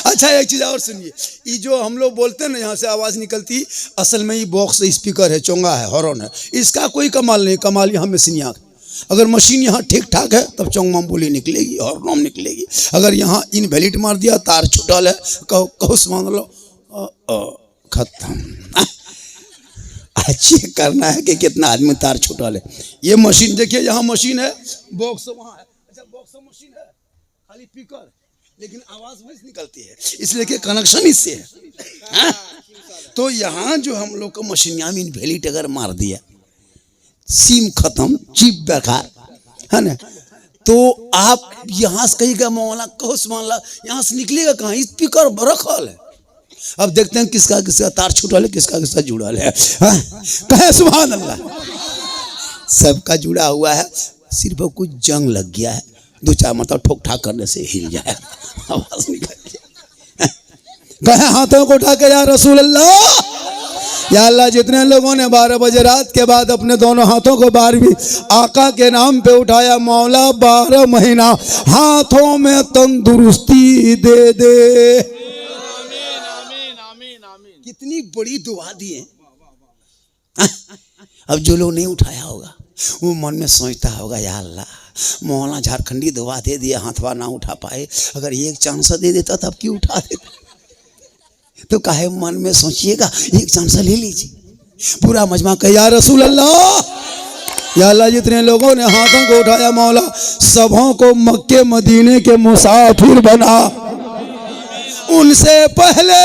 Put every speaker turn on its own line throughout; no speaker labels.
अच्छा एक चीज और सुनिए, ये जो हम लोग बोलते हैं ना यहाँ से आवाज निकलती, असल में ये बॉक्स स्पीकर है, चोंगा है, हॉर्न है, इसका कोई कमाल नहीं। कमाल यहाँ मशीनिया, अगर मशीन यहाँ ठीक ठाक है तब चोंगा बोली निकलेगी, हॉर्न निकलेगी। अगर यहाँ इनवैलिड मार दिया, तार छुटल है, कहो मान लो खत्म। चेक करना है कि कितना आदमी तार छुटल है। ये मशीन देखिए, यहाँ मशीन है, बॉक्स वहाँ है। अच्छा बॉक्स मशीन है, खाली स्पीकर, लेकिन आवाज वहीं से निकलती है, इसलिए कि कनेक्शन इससे है। तो यहाँ जो हम लोग को मशीनिया में इनवैलिड अगर मार दिया, सिम खत्म, चिप बेकार है ना, तो आप यहाँ से कहिएगा मौला कहो सुभान, यहाँ से निकलेगा कहाँ, स्पीकर रखल है। अब देखते हैं किसका किसका तार छूटल है, किसका किसका जुड़ल है। कहे सुभान अल्लाह। सबका जुड़ा हुआ है, सिर्फ कुछ जंग लग गया है, दो चार मतलब ठोक ठाक करने से हिल जाए, आवाज निकल जाए। कहे हाथों को उठा के या रसूल अल्लाह, या अल्लाह जितने लोगों ने 12 बजे रात के बाद अपने दोनों हाथों को 12वीं आका के नाम पे उठाया, मौला 12 महीना हाथों में तंदुरुस्ती दे दे। कितनी बड़ी दुआ दी है। अब जो लोग नहीं उठाया होगा वो मन में सोचता होगा, या अल्लाह मौलाना झारखंडी दुआ दे दिया, हाथवा ना उठा पाए, अगर एक चांस दे देता तब क्यों उठा देता। तो काहे मन में सोचिएगा, एक चांस ले लीजिए। पूरा मजमा कहे या रसूल अल्लाह, या अल्लाह जितने लोगों ने हाथों को उठाया मौला सबों को मक्के मदीने के मुसाफिर बना, उनसे पहले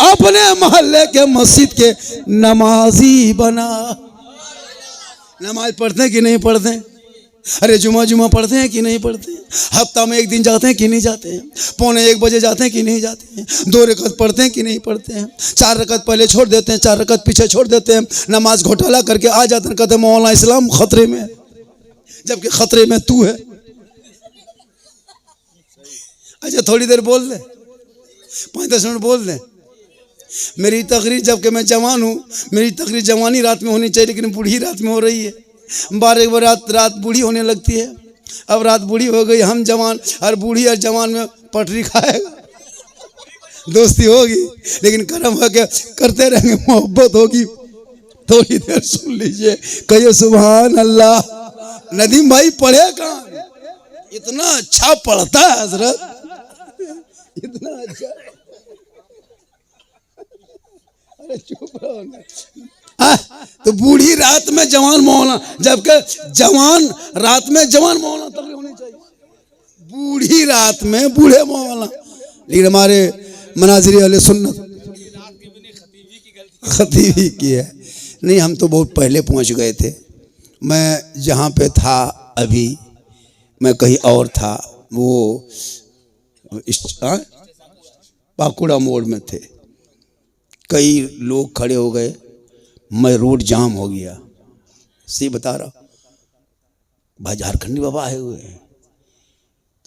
अपने मोहल्ले के मस्जिद के नमाजी बना। नमाज पढ़ते हैं कि नहीं पढ़ते हैं? अरे जुमा पढ़ते हैं कि नहीं पढ़ते हैं? हफ्ता में एक दिन जाते हैं कि नहीं जाते हैं? 12:45 बजे जाते हैं कि नहीं जाते हैं? 2 रकअत पढ़ते हैं कि नहीं पढ़ते हैं? 4 रकअत पहले छोड़ देते हैं, 4 रकअत पीछे छोड़ देते हैं, नमाज घोटाला करके आ जाते हैं, कहते हैं मौलाना इस्लाम खतरे में है, जबकि खतरे में तू है। अच्छा थोड़ी देर बोल दे, 5-10 मिनट बोल दें। मेरी तकरीर जबकि मैं जवान हूँ, मेरी तकरीर जवानी रात में होनी चाहिए, लेकिन बूढ़ी रात में हो रही है। 12 रात बूढ़ी होने लगती है। अब रात बूढ़ी हो गई, हम जवान, और बूढ़ी और जवान में पटरी खाएगा, दोस्ती होगी, लेकिन कर्म है करते रहेंगे, मोहब्बत होगी। थोड़ी देर सुन लीजिए, कहिए सुभान अल्लाह। नदीम भाई पढ़े कहाँ, इतना अच्छा पढ़ता है हजरत, इतना अच्छा। अरे चुप रहो ना। तो बूढ़ी रात में जवान मौलाना, जबकि जवान रात में जवान मौलाना तक होनी चाहिए, बूढ़ी रात में बूढ़े मौलाना। लेकिन हमारे मनाजिर अहले सुन्नत खतीबी की है। नहीं, हम तो बहुत पहले पहुंच गए थे। मैं जहाँ पे था अभी, मैं कहीं और था, वो पाकुड़ा मोड़ में थे। कई लोग खड़े हो गए, मैं रोड जाम हो गया। से बता रहा भाई झारखंडी बाबा आए हुए हैं।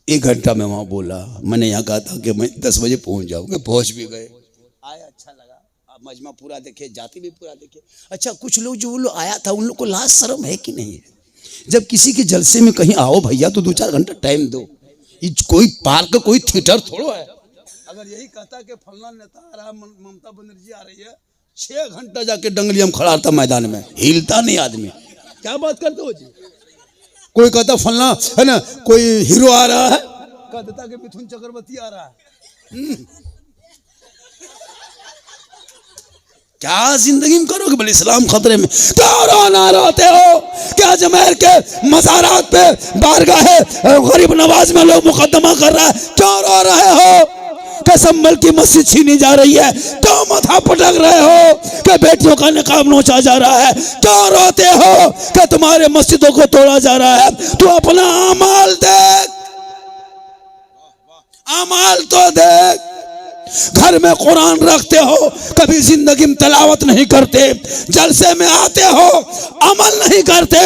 1 घंटा में वहाँ बोला, मैंने यहाँ कहा था कि मैं 10 बजे पहुँच जाऊँगा, पहुँच भी गए। आए, अच्छा लगा, आप मजमा पूरा देखे, जाति भी पूरा देखे। अच्छा कुछ लोग जो वो लोग आया था, उन लोग को लाज शर्म है कि नहीं है? जब किसी के जलसे में कहीं आओ भैया तो 2-4 घंटा टाइम दो। कोई पार्क, कोई थिएटर थोड़ो है। अगर यही कहता कि फलना नेता आ रहा, ममता बनर्जी आ रही है, 6 घंटा जाके डंगलिया में खड़ा था मैदान में, हिलता नहीं आदमी। क्या बात करते हो जी? कोई कहता फलना है ना, कोई हीरो आ रहा है, कह देता कि मिथुन चक्रवर्ती आ रहा है। क्या जिंदगी में करोगे? बोले इस्लाम खतरे में। क्या रोना रोते हो? क्या जमैर के मज़ारात पे बारगाहे गरीब नवाज में लोग मुकदमा कर रहा है, क्यों रो रहे हो? कि संभल की मस्जिद छीनी जा रही है, क्यों माथा पटक रहे हो? कि बेटियों का निकाब नोचा जा रहा है, क्यों रोते हो? कि तुम्हारे मस्जिदों को तोड़ा जा रहा है। तू अपना अमाल देख, अमाल तो देख। घर में कुरान रखते हो, कभी जिंदगी में तलावत नहीं करते, जलसे में आते हो, अमल नहीं करते,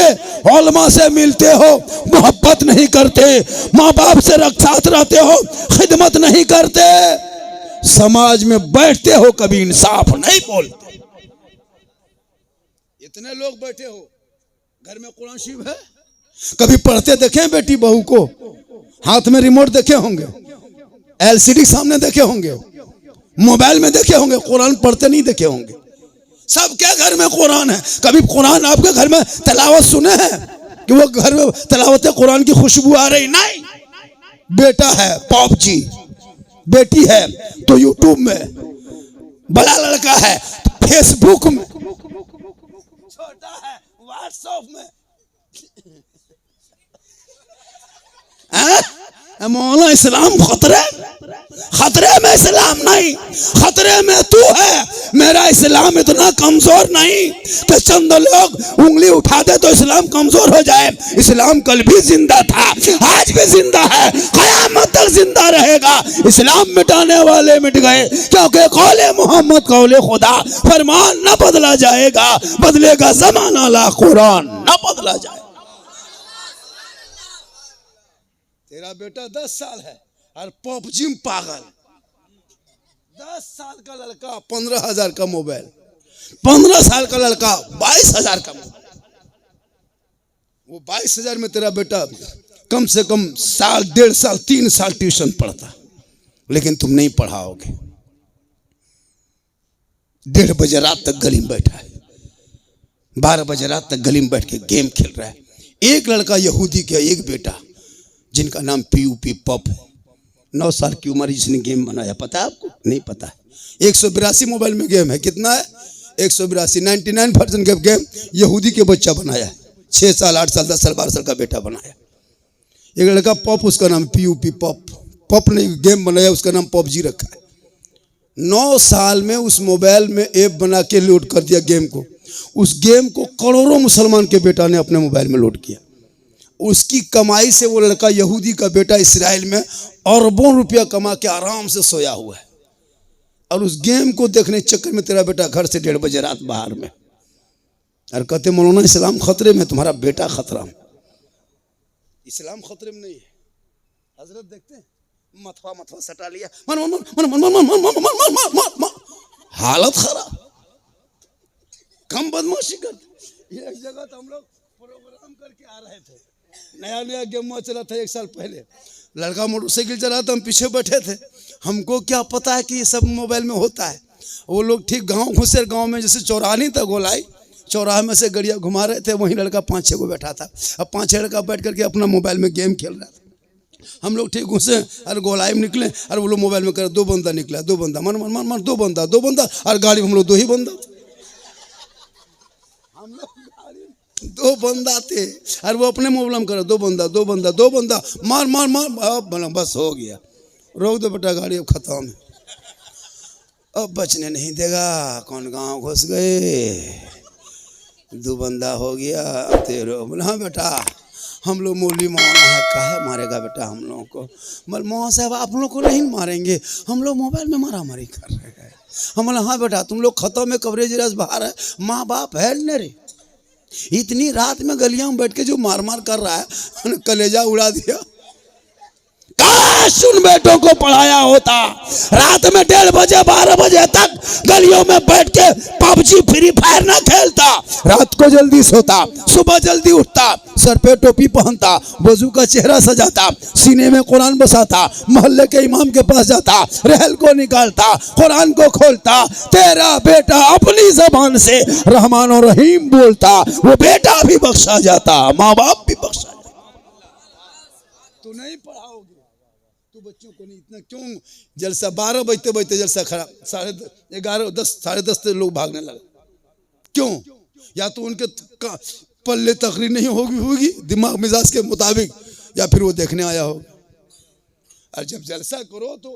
उलमा से मिलते हो, मोहब्बत नहीं करते, माँ बाप से साथ रहते हो, खिदमत नहीं करते, समाज में बैठते हो, कभी इंसाफ नहीं बोलते। इतने लोग बैठे हो, घर में कुरान शरीफ है, कभी पढ़ते देखे बेटी बहू को? हाथ में रिमोट देखे होंगे, एलसीडी सामने देखे होंगे, मोबाइल में देखे होंगे, कुरान पढ़ते नहीं देखे होंगे। सबके घर में कुरान है। कभी कुरान आपके घर में तिलावत सुने हैं कि वो घर में तिलावत कुरान की खुशबू आ रही? नहीं। बेटा है पबजी, बेटी है तो यूट्यूब में, बड़ा लड़का है तो फेसबुक में, छोटा है व्हाट्सएप में। मौला इस्लाम खतरे, खतरे में इस्लाम नहीं, खतरे में तू है। मेरा इस्लाम इतना कमजोर नहीं कि चंद लोग उंगली उठा दे तो इस्लाम कमजोर हो जाए। इस्लाम कल भी जिंदा था, आज भी जिंदा है, क़यामत तक जिंदा रहेगा। इस्लाम मिटाने वाले मिट गए, क्योंकि कौले मोहम्मद कौले खुदा, फरमान न बदला जाएगा, बदलेगा जमाना ला कुरान न बदला जाएगा। तेरा बेटा 10 साल है और पबजी में पागल। 10 साल का लड़का 15,000 का मोबाइल, 15 साल का लड़का 22,000 का मोबाइल। वो 22,000 में तेरा बेटा कम से कम साल, 1.5 साल, 3 साल ट्यूशन पढ़ता, लेकिन तुम नहीं पढ़ाओगे। 1:30 बजे रात तक गली में बैठा है, 12 बजे रात तक गली में बैठ के गेम खेल रहा है। एक लड़का यहूदी का, एक बेटा जिनका नाम पीयूपी पप है, 9 साल की उम्र, जिसने गेम बनाया। पता है आपको? नहीं पता है। 182 मोबाइल में गेम है। कितना है? 182, 99% का गेम यहूदी के बच्चा बनाया है। 6 साल, 8 साल, 10 साल, 12 साल का बेटा बनाया। एक लड़का पप, उसका नाम पीयूपी पप, पप ने गेम बनाया, उसका नाम पबजी रखा है। 9 साल में उस मोबाइल में ऐप बना के लोड कर दिया गेम को। उस गेम को करोड़ों मुसलमान के बेटा ने अपने मोबाइल में लोड किया। उसकी कमाई से वो लड़का, यहूदी का बेटा, इसराइल में अरबों रुपया कमा के आराम से सोया हुआ है। और उस गेम को देखने चक्कर में तेरा बेटा घर से 1:30 बजे रात बाहर में, और कहते मौलाना इस्लाम खतरे में, तुम्हारा बेटा खतरा में। इस्लाम खतरे में नहीं है हजरत। देखते हैं मथवा सटा लिया, मन मन मन मन मन मन मन मन मन मन, हालत खराब, कम बदमाशी करते। एक जगह तो हम लोग प्रोग्राम करके आ रहे थे, नया गेम चला था 1 साल पहले। लड़का मोटरसाइकिल चला था, हम पीछे बैठे थे। हमको क्या पता है कि ये सब मोबाइल में होता है। वो लोग ठीक गांव घुसे, गांव में जैसे चौराहा नहीं था गोलाई, चौराहे में से गड़िया घुमा रहे थे, वहीं लड़का 5-6 को बैठा था। अब 5-6 लड़का बैठ करके अपना मोबाइल में गेम खेल रहा था। हम लोग ठीक घुसे और गोलाई में निकले, और वो लोग मोबाइल में कर 2 बंदा निकला, 2 बंदा, मन मन मन मन 2 बंदा, 2 बंदा, और गाड़ी में हम लोग 2 ही बंदा, हम लोग 2 बंदा थे। और वो अपने मोबाइल में कर 2 बंदा, 2 बंदा, 2 बंदा, मार मार मार, बस हो गया, रोक दो बेटा गाड़ी, अब खत्म है, अब बचने नहीं देगा। कौन गांव घुस गए, 2 बंदा हो गया, अब तेरे बोला हाँ बेटा हम लोग मौली मौना है, काहे मारेगा बेटा हम लोगों को? बोल मौला साहब आप लोग को नहीं मारेंगे, हम लोग मोबाइल में मारा मारी कर रहे हैं। हम बोला हाँ बेटा तुम लोग खत्म में कवरेज रस बाहर है, माँ बाप है न रे। इतनी रात में गलियां में बैठ के जो मार मार कर रहा है, कलेजा उड़ा दिया। काश उन बेटों को पढ़ाया होता। रात में 1:30 बजे 12 बजे तक गलियों में बैठ के पबजी फ्री फायर ना खेलता, रात को जल्दी सोता, सुबह जल्दी उठता, सर पे टोपी पहनता, वजू का चेहरा सजाता, सीने में कुरान बसाता, मोहल्ले के इमाम के पास जाता, रहल को निकालता, कुरान को खोलता। तेरा बेटा अपनी जबान से रहमान और रहीम बोलता, वो बेटा भी बख्शा जाता, माँ बाप भी बख्शा जाता। तो नहीं पढ़ाओगे तो बच्चों को नहीं। इतना क्यों जलसा? 12 बजते बजते जलसा खराब, 11:30, 10, 10:30 लोग भागने लगे। क्यों? या तो उनके पल्ले तकरीर नहीं होगी दिमाग मिजाज के मुताबिक, या फिर वो देखने आया होगा। और जब जलसा करो तो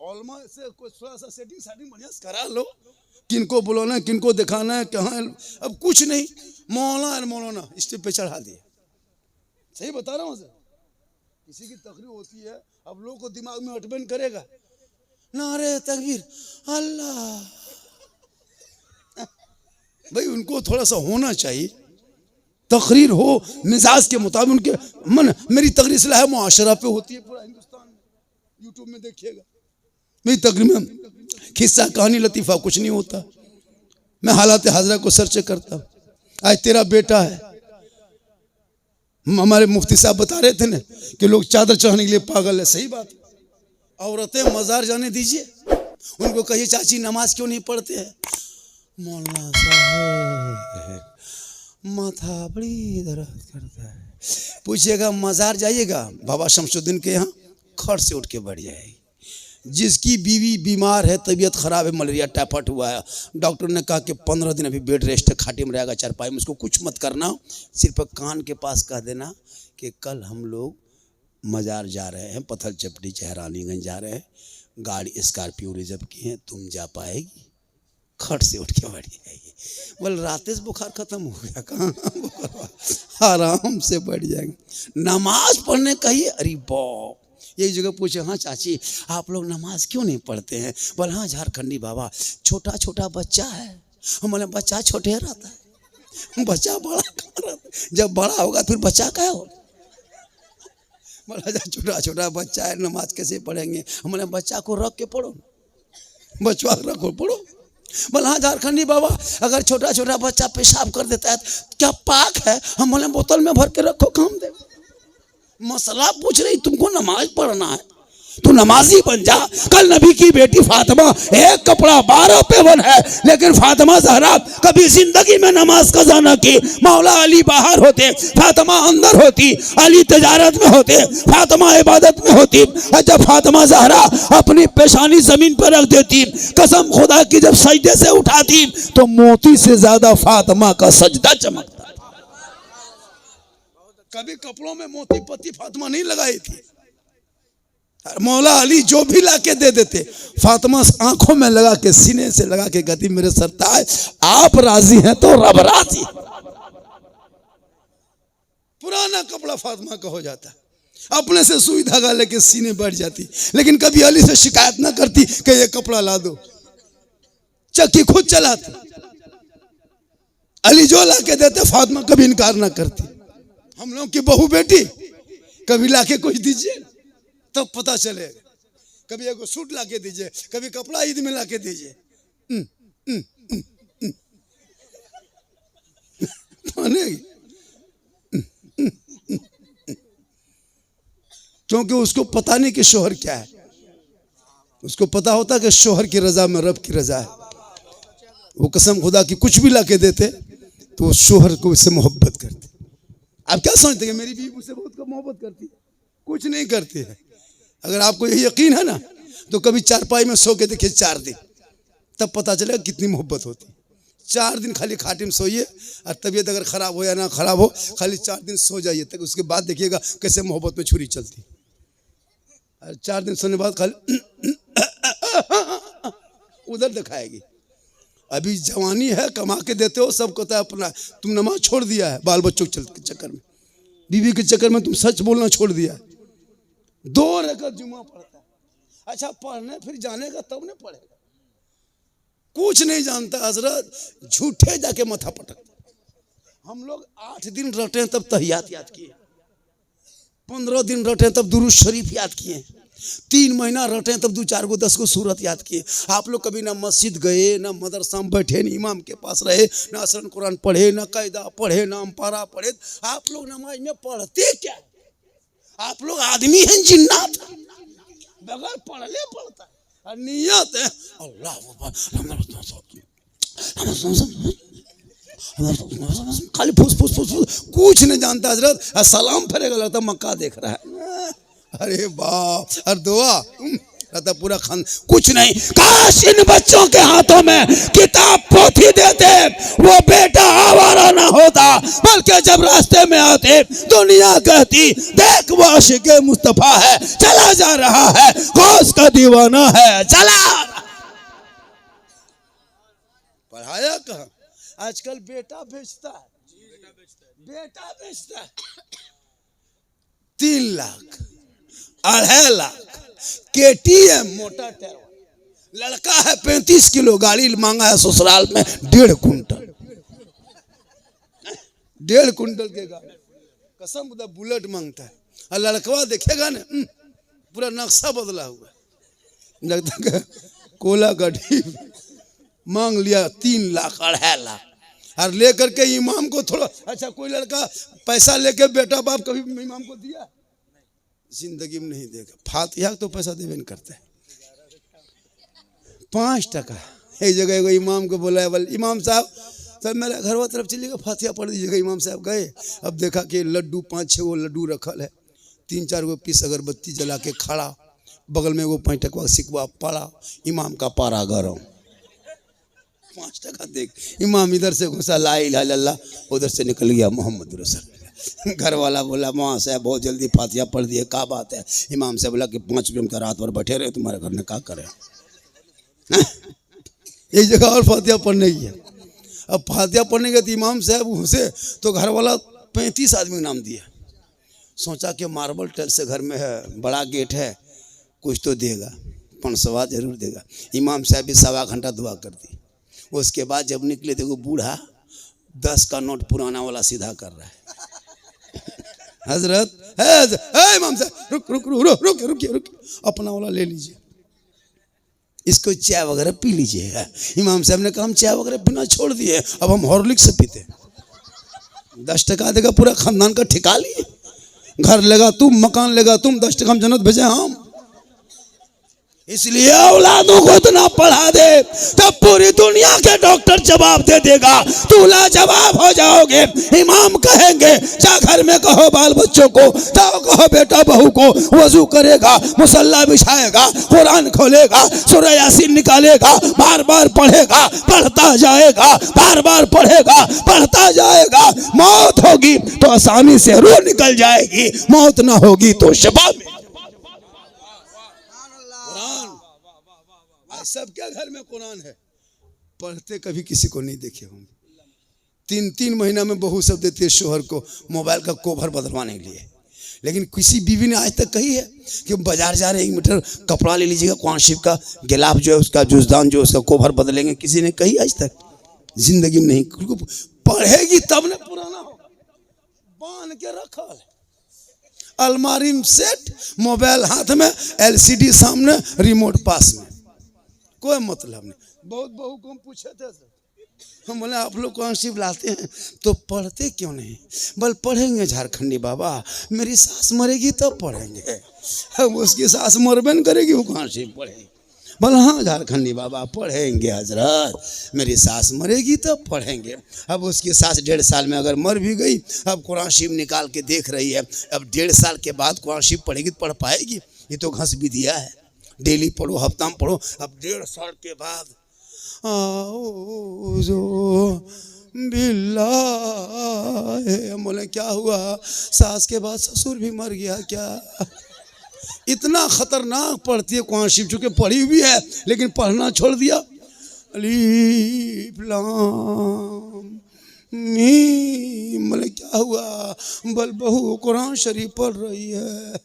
ओलमा से कुछ थोड़ा सा सेटिंग बढ़िया करा लो, किनको बुलाना है, किनको दिखाना है, कहाँ। अब कुछ नहीं, मौलाना स्टेज पे चढ़ा दिया। सही बता रहा हूँ सर। किसी की तकरीर होती है, अब लोगों को दिमाग में अटबन करेगा, नारे तकबीर अल्लाह। भाई उनको थोड़ा सा होना चाहिए, तकरीर हो मिजाज के मुताबिक। उनके मन, मेरी तकरीर सलाह है मुआशरा पे होती है पूरा हिंदुस्तान में, यूट्यूब में देखिएगा। मेरी तकरीर में किस्सा कहानी लतीफ़ा कुछ नहीं होता। मैं हालात हाजरा को सर्च करता हूँ। आज तेरा बेटा है, हमारे मुफ्ती साहब बता रहे थे ना कि लोग चादर चढ़ाने के लिए पागल है। सही बात है, औरतें मजार जाने दीजिए, उनको कहिए चाची नमाज क्यों नहीं पढ़ते हैं? मौलाना साहब माथा बड़ी दर्द करता है। पूछिएगा मजार जाइएगा बाबा शमसुद्दीन के यहाँ, खट से उठ के बढ़ जाएगी। जिसकी बीवी बीमार है, तबीयत खराब है, मलेरिया टाइफाइड हुआ है, डॉक्टर ने कहा कि 15 दिन अभी बेड रेस्ट है, खाटी में रहेगा चारपाई में, उसको कुछ मत करना, सिर्फ कान के पास कह देना कि कल हम लोग मजार जा रहे हैं, पत्थर चपटी चहरानीगंज जा रहे हैं, गाड़ी स्कॉर्पियो रिजर्व की है, तुम जा पाएगी? खट से उठ के बढ़ जाएगी। बोल रात से बुखार खत्म हो गया, कहाँ आराम से बढ़ जाएंगे। नमाज पढ़ने कहिए, अरे बाप एक जगह पूछे, हाँ चाची आप लोग नमाज क्यों नहीं पढ़ते हैं? बोले हाँ झारखंडी बाबा छोटा छोटा बच्चा है। हम बोले बच्चा छोटे रहता है, बच्चा बड़ा कहाँ रहता है? जब बड़ा होगा फिर बच्चा क्या होगा? बोला छोटा छोटा बच्चा है, नमाज कैसे पढ़ेंगे? हम बोले बच्चा को रख के पढ़ो, बच्चा रखो पढ़ो। बोला हाँ झारखंडी बाबा अगर छोटा छोटा बच्चा पेशाब कर देता है क्या पाक है? हम बोले बोतल में भर के रखो, काम दे। मसला पूछ रही, तुमको नमाज पढ़ना है, तू नमाजी बन जा। कल नबी की बेटी फातिमा एक कपड़ा 12 पेवन है, लेकिन फातिमा जहरा कभी जिंदगी में नमाज कज़ा न की। मौला अली बाहर होते, फातिमा अंदर होती, अली तजारत में होते, फातिमा इबादत में होती। जब फातिमा जहरा अपनी पेशानी जमीन पर रख देती, कसम खुदा की जब सजदे से उठाती तो मोती से ज्यादा फातिमा का सजदा चमकता। कभी कपड़ों में मोती पत्ती फातिमा नहीं लगाई थी। मौला अली जो भी लाके दे देते, फातिमा आंखों में लगा के, सीने से लगा के कहती मेरे सरताज आप राजी हैं तो रब राजी। पुराना कपड़ा फातिमा का हो जाता, अपने से सुई धागा लेके सीने बैठ जाती, लेकिन कभी अली से शिकायत ना करती कि ये कपड़ा ला दो, चक्की खुद चलाती। अली जो लाके देते फातिमा कभी इनकार ना करती। हम लोग की बहू बेटी कभी लाके कुछ दीजिए तब पता चलेगा, कभी एक सूट लाके दीजिए, कभी कपड़ा ईद में लाके दीजिए, क्योंकि उसको पता नहीं कि शोहर क्या है, उसको पता होता कि शोहर की रजा में रब की रजा है। वो कसम खुदा की कुछ भी लाके देते तो वो शोहर को उससे मोहब्बत करते। आप क्या समझते हैं मेरी बीवी मुझसे बहुत मोहब्बत करती है? कुछ नहीं करती है। अगर आपको यही यकीन है ना तो कभी चारपाई में सो के देखिए 4 दिन, तब पता चलेगा कितनी मोहब्बत होती है। 4 दिन खाली खाटी में सोइए, और तबीयत अगर खराब हो या ना खराब हो, खाली 4 दिन सो जाइए, तक उसके बाद देखिएगा कैसे मोहब्बत में छुरी चलती। और 4 दिन सोने बाद खाली उधर दिखाएगी। अभी जवानी है, कमा के देते हो, सब कहता है अपना, तुम नमाज छोड़ दिया है बाल बच्चों के चक्कर में, बीवी के चक्कर में तुम सच बोलना छोड़ दिया है। 2 रकात जुमा पढ़ता है। अच्छा पढ़ने फिर जाने का तब नहीं पढ़ेगा, कुछ नहीं जानता हजरत, झूठे जाके माथा पटकता। हम लोग 8 दिन रटे तब तहियात याद किए, 15 दिन रटे तब दुरूद शरीफ याद किए, 3 महीना रटे तब 2-4 को 10 को सूरत याद किए। आप लोग कभी ना मस्जिद गए, ना मदरसा में बैठे, ना इमाम के पास रहे, ना असरन कुरान पढ़े, ना कायदा पढ़े, ना अम्पारा पढ़े। आप लोग नमाज में पढ़ते क्या? आप लोग आदमी हैं जिन्नात, बगैर पढ़ले पढ़ता है। और नियत है अल्लाह खाली फुस फुस फुस फुस, कुछ नहीं जानता हजरत। सलाम फेरेगा लगता मक्का देख रहा है। अरे बाप, और दुआ रहता पूरा खान, कुछ नहीं। काश इन बच्चों के हाथों में किताब पोथी देते, वो बेटा आवारा ना होता, बल्कि जब रास्ते में आते दुनिया कहती देख वो आशिक़े मुस्तफा है, चला जा रहा है, गौस का दीवाना है, चला। पढ़ाया कहाँ? आजकल बेटा बेचता है, बेटा बेचता है। 3 लाख 2.5 लाख KTM मोटा टायर, लड़का है 35 किलो, गाड़ी मांगा है ससुराल में 1.5 कुंटल, 1.5 कुंटल के गाड़ी, कसम खुदा बुलेट मांगता है। और लड़कवा देखेगा ना पूरा नक्शा बदला हुआ, लगता है कोला गड्ढी। मांग लिया 3 लाख 2.5 लाख, और लेकर के इमाम को थोड़ा, अच्छा कोई लड़का पैसा लेके बेटा बाप कभी इमाम को दिया? जिंदगी में नहीं देगा। फातिहा तो पैसा देवे नहीं करते। 5 टका। एक जगह एगो इमाम को बोला है, बोले इमाम साहब सर मेरा घरवा तरफ चलिएगा, फातिहा पढ़ दीजिएगा। इमाम साहब गए, अब देखा कि लड्डू 5-6 वो लड्डू रखल है, 3-4 गो पीस अगरबत्ती जला के खड़ा, बगल में वो 5 टका सिकवा पड़ा, इमाम का पारा गरम। 5 टका देख इमाम इधर से घुसा ला इलाहा इल्लल्लाह, उधर से निकल गया मोहम्मद रसूलुल्लाह। घर वाला बोला वहाँ से बहुत जल्दी फातिहा पढ़ दिए, क्या बात है? इमाम से बोला कि 5 रुपये में तो रात भर बैठे रहे, तुम्हारे घर में क्या करें? एक जगह और फातिहा पढ़ने की है। अब फातिहा पढ़ने के तो इमाम साहब घुसे तो घर वाला 35 आदमी का नाम दिया। सोचा कि मार्बल टाइल से घर में है, बड़ा गेट है, कुछ तो देगा, 500 जरूर देगा। इमाम साहब भी 1.25 घंटा दुआ कर दी। उसके बाद जब निकले तो वो बूढ़ा 10 का नोट पुराना वाला सीधा कर रहा है। हजरत है इमाम साहब रुक रुक रुक रुक रुक रुक रुक, अपना वाला ले लीजिए, इसको चाय वगैरह पी लीजिएगा। इमाम साहब ने कहा हम चाय वगैरह पीना छोड़ दिए, अब हम हॉर्लिक्स से पीते। 10 टका देगा, पूरा खानदान का ठिका लिए। घर लेगा तुम, मकान लेगा तुम, 10 टका हम जन्नत भेजे हम। इसलिए औलादों को इतना पढ़ा दे तब पूरी दुनिया के डॉक्टर जवाब दे देगा, तू लाजवाब हो जाओगे। इमाम कहेंगे जा घर में कहो बाल बच्चों को, जाओ कहो बेटा बहू को वजू करेगा, मुसल्ला बिछाएगा, कुरान खोलेगा, सूरह यासीन निकालेगा, बार बार पढ़ेगा, पढ़ता जाएगा, बार बार पढ़ेगा, पढ़ता जाएगा। मौत होगी तो आसानी से रूह निकल जाएगी, मौत ना होगी तो शिफा में। सबके घर में कुरान है, पढ़ते कभी किसी को नहीं देखे होंगे। 3-3 महीना में बहू सब देती है शोहर को मोबाइल का कवर बदलवाने के लिए, लेकिन किसी बीवी ने आज तक कही है कि बाजार जा रहे 1 मीटर कपड़ा ले लीजिएगा, कुरान शरीफ का गिलाफ जो है उसका जुजदान जो उसका कवर बदलेंगे? किसी ने कही आज तक? जिंदगी में नहीं। पढ़ेगी तब ना पुराना हो, बांध के रखल अलमारी में सेट, मोबाइल हाथ में, LCD सामने, रिमोट पास में, कोई मतलब नहीं। बहुत बहू को हम पूछे थे, हम बोले आप लोग कुरान शरीफ लाते हैं तो पढ़ते क्यों नहीं? बल पढ़ेंगे झारखंडी बाबा, मेरी सास मरेगी तब पढ़ेंगे। अब उसकी सास मरबे न करेगी, वो कुरान शरीफ पढ़ेगी। बोला हाँ झारखंडी बाबा पढ़ेंगे हजरत, मेरी सास मरेगी तब पढ़ेंगे। अब उसकी सास 1.5 साल में अगर मर भी गई, अब कुरान शरीफ निकाल के देख रही है, अब 1.5 साल के बाद कुरान शरीफ पढ़ेगी तो पढ़ पाएगी? ये तो घस भी दिया है, डेली पढ़ो, हफ्ता में पढ़ो। अब 1.5 साल के बाद हम बोले क्या हुआ? सास के बाद ससुर भी मर गया क्या? इतना खतरनाक पढ़ती है कुरान शरीफ, चूंकि पढ़ी भी है लेकिन पढ़ना छोड़ दिया। अलीफ लाम मीम, बोले क्या हुआ? बल बहू कुरान शरीफ पढ़ रही है।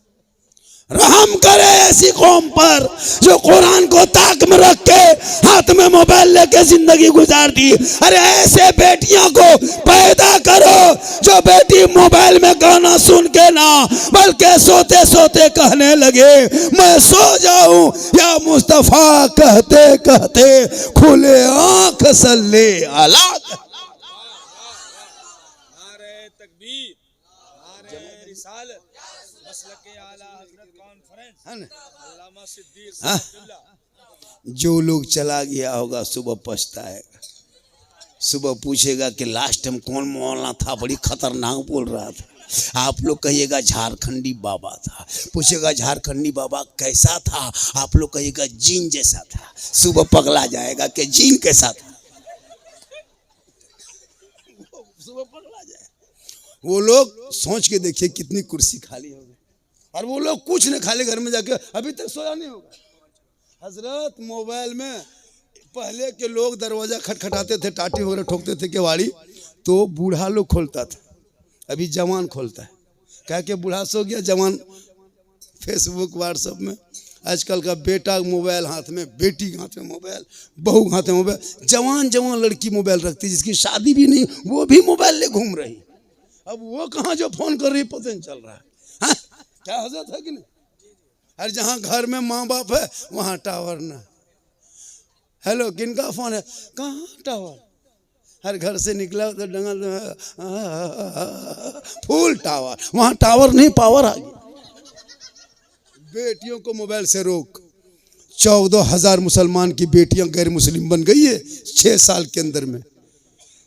रहम करे ऐसी कौम पर जो कुरान को ताक में रख के हाथ में मोबाइल लेके जिंदगी गुजार दी। अरे ऐसे बेटियों को पैदा करो जो बेटी मोबाइल में गाना सुन के ना बल्कि सोते सोते कहने लगे मैं सो जाऊं या मुस्तफा कहते कहते खुले आंख सल्ले अला। नारे तकबीर, नारे रिसालत, जो लोग चला गया होगा सुबह पछताएगा, सुबह पूछेगा कि लास्ट टाइम कौन मौलाना था, बड़ी खतरनाक बोल रहा था। आप लोग कहिएगा झारखंडी बाबा था, पूछेगा झारखंडी बाबा कैसा था, आप लोग कहिएगा जीन जैसा था। सुबह पगला जाएगा कि जीन कैसा था, सुबह पगला जाए। वो लोग सोच के देखिए कितनी कुर्सी खाली हो गई, और वो लोग कुछ नहीं, खाली घर में जाके अभी तक सोया नहीं होगा। हजरत मोबाइल में पहले के लोग दरवाजा खटखटाते थे, टाटी वगैरह ठोकते थे केवाड़ी, तो बूढ़ा लोग खोलता था, अभी जवान खोलता है। क्या कि बूढ़ा सो गया, जवान फेसबुक व्हाट्सएप में। आजकल का बेटा मोबाइल हाथ में, बेटी हाथ में मोबाइल, बहू हाथ में मोबाइल, जवान जवान लड़की मोबाइल रखती, जिसकी शादी भी नहीं वो भी मोबाइल ले घूम रही। अब वो कहाँ जो फोन कर रही पता नहीं चल रहा है। हाँ? क्या हजरत है कि नहीं? अरे जहाँ घर में माँ बाप है वहाँ टावर ना। हेलो किनका फोन है? कहाँ टावर? हर घर से निकला तो डंगल फुल टावर, वहाँ टावर नहीं पावर आ गया। बेटियों को मोबाइल से रोक। 14,000 मुसलमान की बेटियां गैर मुस्लिम बन गई है 6 साल के अंदर में।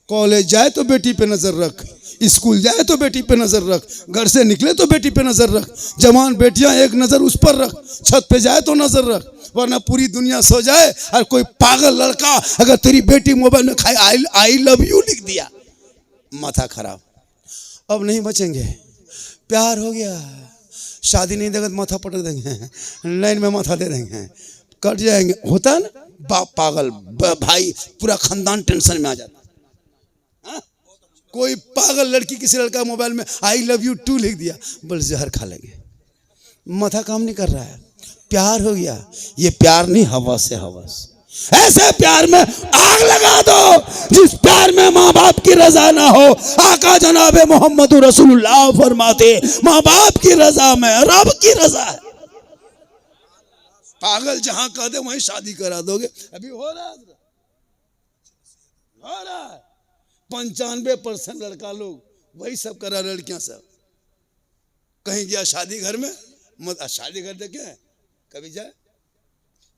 कॉलेज जाए तो बेटी पे नजर रख, स्कूल जाए तो बेटी पे नजर रख, घर से निकले तो बेटी पे नजर रख। जवान बेटियां एक नजर उस पर रख, छत पे जाए तो नजर रख, वरना पूरी दुनिया सो जाए और कोई पागल लड़का अगर तेरी बेटी मोबाइल में खाए आई लव यू लिख दिया, माथा खराब। अब नहीं बचेंगे। प्यार हो गया, शादी नहीं देगा तो माथा पटक देंगे, लाइन में माथा दे देंगे, कट जाएंगे। होता है ना, बाप पागल, भाई पूरा खानदान टेंशन में आ जाता। कोई पागल लड़की किसी लड़का मोबाइल में आई लव यू टू लिख दिया, बस जहर खा लेंगे, माथा काम नहीं कर रहा है। प्यार हो गया, ये प्यार नहीं हवस है, हवस। ऐसे प्यार में आग लगा दो जिस प्यार में माँ बाप की रजा ना हो। आका जनाब मोहम्मद रसूलुल्लाह फरमाते, माँ बाप की रजा में रब की रजा है। पागल जहां कह दे वहीं शादी करा दोगे। अभी हो रहा है 95% लड़का लोग वही सब करा, लड़कियां सब। कहीं गया शादी घर में, मत शादी घर देखे कभी जाए,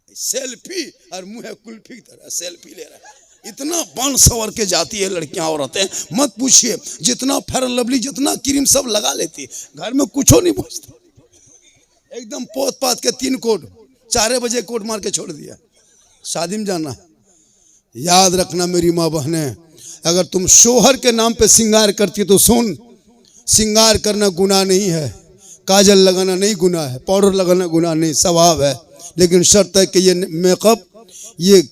सेल्फी और मुंह कुल्फी की तरह सेल्फी ले रहा है। इतना बन सवर के जाती है लड़कियां औरतें, मत पूछिए। जितना फेयर लवली, जितना क्रीम सब लगा लेती, घर में कुछ नहीं पहुंचता। एकदम पोत पात के 3 कोट, 4 बजे कोट मार के छोड़ दिया। शादी में जाना है। याद रखना मेरी माँ बहने, अगर तुम शोहर के नाम पे श्रृंगार करती तो सुन, श्रृंगार करना गुनाह नहीं है, काजल लगाना नहीं गुनाह है, पाउडर लगाना गुनाह नहीं, सवाब है। लेकिन शर्त है कि ये मेकअप, ये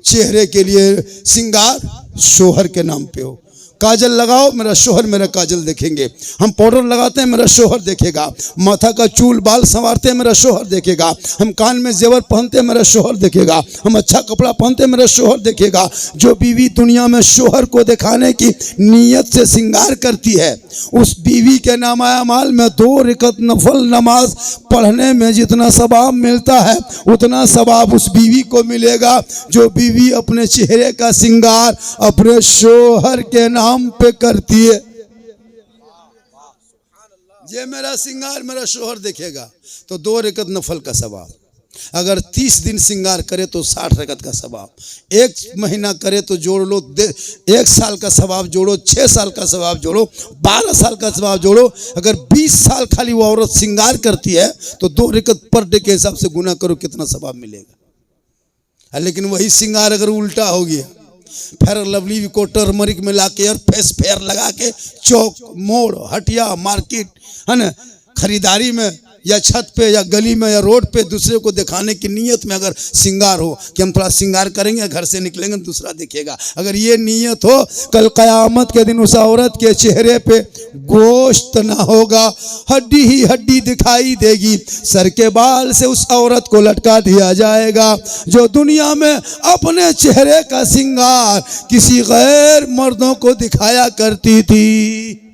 चेहरे के लिए श्रृंगार शोहर के नाम पे हो। काजल लगाओ, मेरा शोहर मेरा काजल देखेंगे। हम पाउडर लगाते हैं, मेरा शोहर देखेगा। माथा का चूल बाल संवारते हैं, मेरा शोहर देखेगा। हम कान में जेवर पहनते हैं, मेरा शोहर देखेगा। हम अच्छा कपड़ा पहनते हैं, मेरा शोहर देखेगा। जो बीवी दुनिया में शोहर को दिखाने की नीयत से श्रृंगार करती है, उस बीवी के नामाया माल में 2 रकात नफल नमाज पढ़ने में जितना सवाब मिलता है, उतना सवाब उस बीवी को मिलेगा जो बीवी अपने चेहरे का श्रृंगार अपने शोहर के नाम पे करती है। ये मेरा श्रृंगार मेरा शोहर देखेगा तो 2 रकात नफल का सवाब। अगर 30 दिन श्रृंगार करे तो 60 रकात का सवाब। 1 महीना करे तो जोड़ लो, 1 साल का सवाब जोड़ो, 6 साल का सवाब जोड़ो, 12 साल का सवाब जोड़ो। अगर 20 साल खाली वो औरत श्रृंगार करती है तो 2 रकात पर डे के हिसाब से गुना करो, कितना सवाब मिलेगा। लेकिन वही श्रृंगार अगर उल्टा हो गया, फेयर लवली को टर्मरिक में लाके और फेस फेयर लगा के चौक मोड़ हटिया मार्केट है ना, खरीदारी में या छत पे या गली में या रोड पे दूसरे को दिखाने की नीयत में अगर श्रृंगार हो कि हम थोड़ा श्रृंगार करेंगे, घर से निकलेंगे दूसरा देखेगा, अगर ये नीयत हो, कल क़यामत के दिन उस औरत के चेहरे पे गोश्त ना होगा, हड्डी ही हड्डी दिखाई देगी। सर के बाल से उस औरत को लटका दिया जाएगा जो दुनिया में अपने चेहरे का श्रृंगार किसी गैर मर्दों को दिखाया करती थी।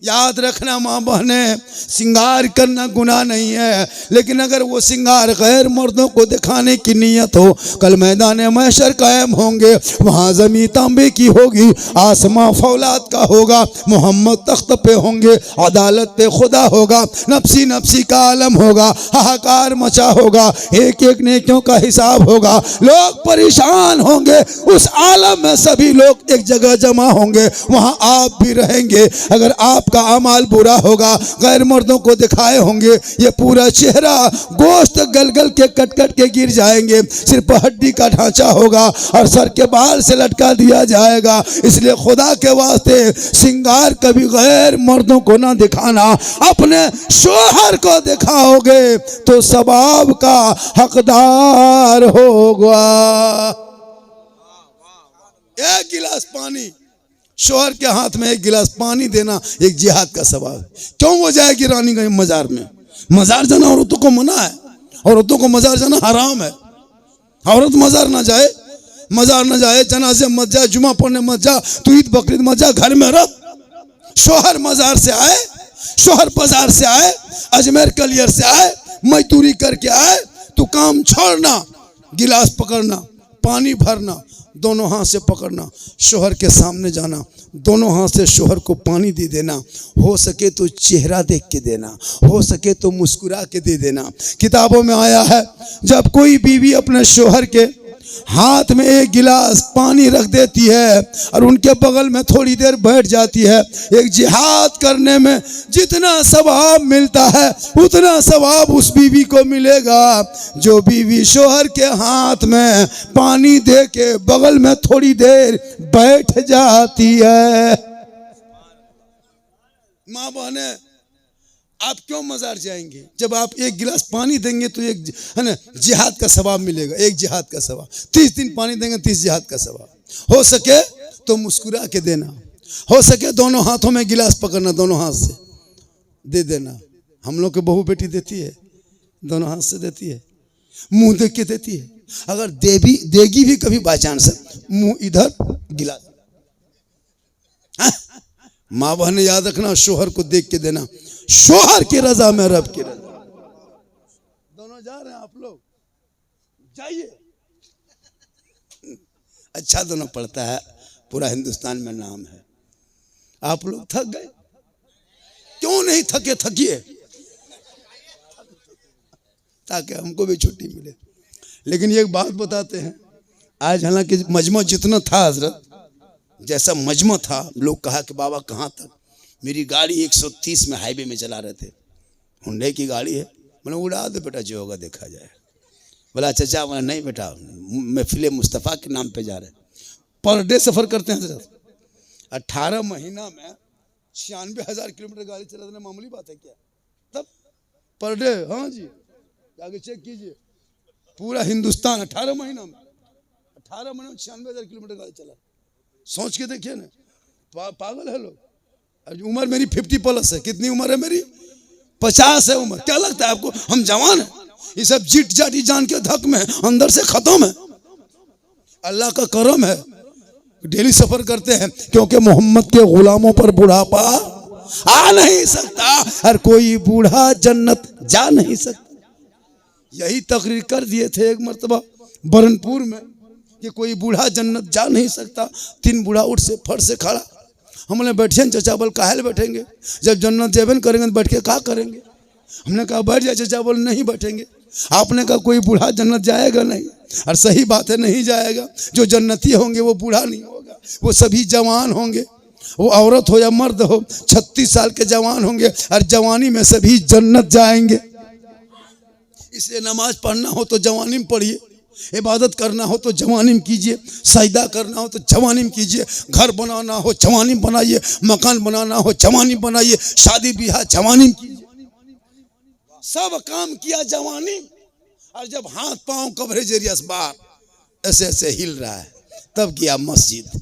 याद रखना माँ बहने, श्रृंगार करना गुनाह नहीं है, लेकिन अगर वो श्रृंगार गैर मर्दों को दिखाने की नीयत हो, कल मैदान महशर कायम होंगे, वहाँ ज़मीं तांबे की होगी, आसमां फौलाद का होगा, मोहम्मद तख्त पे होंगे, अदालत पे खुदा होगा, नफसी नफसी का आलम होगा, हाहाकार मचा होगा, एक एक नेकियों का हिसाब होगा, लोग परेशान होंगे। उस आलम में सभी लोग एक जगह जमा होंगे, वहाँ आप भी रहेंगे। अगर आप का अमाल बुरा होगा, गैर मर्दों को दिखाए होंगे, ये पूरा चेहरा गोश्त गल गल के कट कट के गिर जाएंगे, सिर्फ हड्डी का ढांचा होगा और सर के बाल से लटका दिया जाएगा। इसलिए खुदा के वास्ते श्रृंगार कभी गैर मर्दों को ना दिखाना, अपने शोहर को दिखाओगे तो सवाब का हकदार होगा। 1 गिलास पानी, शोहर के हाथ में 1 गिलास पानी देना एक जिहाद का सवाब है। क्यों वो जाएगी रानीगंज मजार में? मजार जाना औरतों को मना है, औरतों को मजार जाना हराम है। औरत मजार ना जाए, मजार ना जाए, जनाजे मत जा, जुमा पढ़ने मत जा, तू ईद बकरीद मत जा, घर में रह। शोहर मजार से आए, शोहर बाजार से आए, अजमेर कलियर से आए, मजदूरी करके आए, तू काम छोड़ना, गिलास पकड़ना, पानी भरना, दोनों हाथ से पकड़ना, शोहर के सामने जाना, दोनों हाथ से शोहर को पानी दे देना, हो सके तो चेहरा देख के देना, हो सके तो मुस्कुरा के दे देना। किताबों में आया है जब कोई बीवी अपने शोहर के हाथ में एक गिलास पानी रख देती है और उनके बगल में थोड़ी देर बैठ जाती है, एक जिहाद करने में जितना सवाब मिलता है उतना सवाब उस बीवी को मिलेगा जो बीवी शोहर के हाथ में पानी दे के बगल में थोड़ी देर बैठ जाती है। माँ बहने, आप क्यों मजार जाएंगे? जब आप एक गिलास पानी देंगे तो एक है ना जिहाद का सवाब मिलेगा, एक जिहाद का सवाब। 30 दिन पानी देंगे 30 जिहाद का सवाब। हो सके तो मुस्कुरा के देना, हो सके दोनों हाथों में गिलास पकड़ना, दोनों हाथ से दे देना। हम लोग के बहू बेटी देती है, दोनों हाथ से देती है, मुंह देख के देती है। अगर देगी भी कभी बाई चांस मुंह इधर गिलास। माँ बहन याद रखना, शोहर को देख के देना, शोहर की रजा में रब की रजा। दोनों जा रहे हैं, आप लोग जाइए। अच्छा दोनों पढ़ता है, पूरा हिंदुस्तान में नाम है। आप लोग थक गए, क्यों नहीं थके? थकिए ताकि हमको भी छुट्टी मिले। लेकिन एक बात बताते हैं, आज हालांकि मजमा जितना था हजरत, जैसा मजमा था, लोग कहा कि बाबा कहाँ तक? मेरी गाड़ी 130 में हाईवे में चला रहे थे, हुंडई की गाड़ी है। मैंने उड़ा दो बेटा, जो होगा देखा जाए। बोला चाचा, बोला नहीं बेटा, महफिल मुस्तफ़ा के नाम पे जा रहे हैं। पर डे सफ़र करते हैं हजरत। 18 महीना में 96,000 किलोमीटर गाड़ी चला देना मामूली बात है क्या? तब पर डे, हाँ जी, आगे चेक कीजिए। पूरा हिंदुस्तान 18 महीना में 96,000 किलोमीटर गाड़ी चला। सोच के देखिए ना, पागल है लोग। उम्र मेरी 50+ है। कितनी उम्र है मेरी? 50 है उम्र। क्या लगता है आपको हम जवान हैं? ये सब जिट जाटी जान के धक में अंदर से खत्म है। अल्लाह का करम है, डेली सफर करते हैं, क्योंकि मोहम्मद के गुलामों पर बुढ़ापा आ नहीं सकता और कोई बूढ़ा जन्नत जा नहीं सकता। यही तकरीर कर दिए थे एक मर्तबा बरनपुर में कि कोई बूढ़ा जन्नत जा नहीं सकता। 3 बूढ़ा उठ से फट से खड़ा। हमने बैठे चचा, बोल काहे बैठेंगे? जब जन्नत जेबन करेंगे तो बैठ के क्या करेंगे? हमने कहा बैठ जाए चचा, बोल नहीं बैठेंगे। आपने कहा कोई बूढ़ा जन्नत जाएगा नहीं, और सही बात है, नहीं जाएगा। जो जन्नती होंगे वो बूढ़ा नहीं होगा, वो सभी जवान होंगे, वो औरत हो या मर्द हो, 36 साल के जवान होंगे, और जवानी में सभी जन्नत जाएंगे। इसलिए नमाज पढ़ना हो तो जवानी में पढ़िए, इबादत करना हो तो जवानी में कीजिए, सजदा करना हो तो जवानी में कीजिए, घर बनाना हो जवानी में बनाइए, मकान बनाना हो जवानी में बनाइए, शादी ब्याह जवानी में कीजिए। सब काम किया जवानी। और जब हाथ पांव कवरेज एरियस बार ऐसे ऐसे हिल रहा है, तब किया मस्जिद।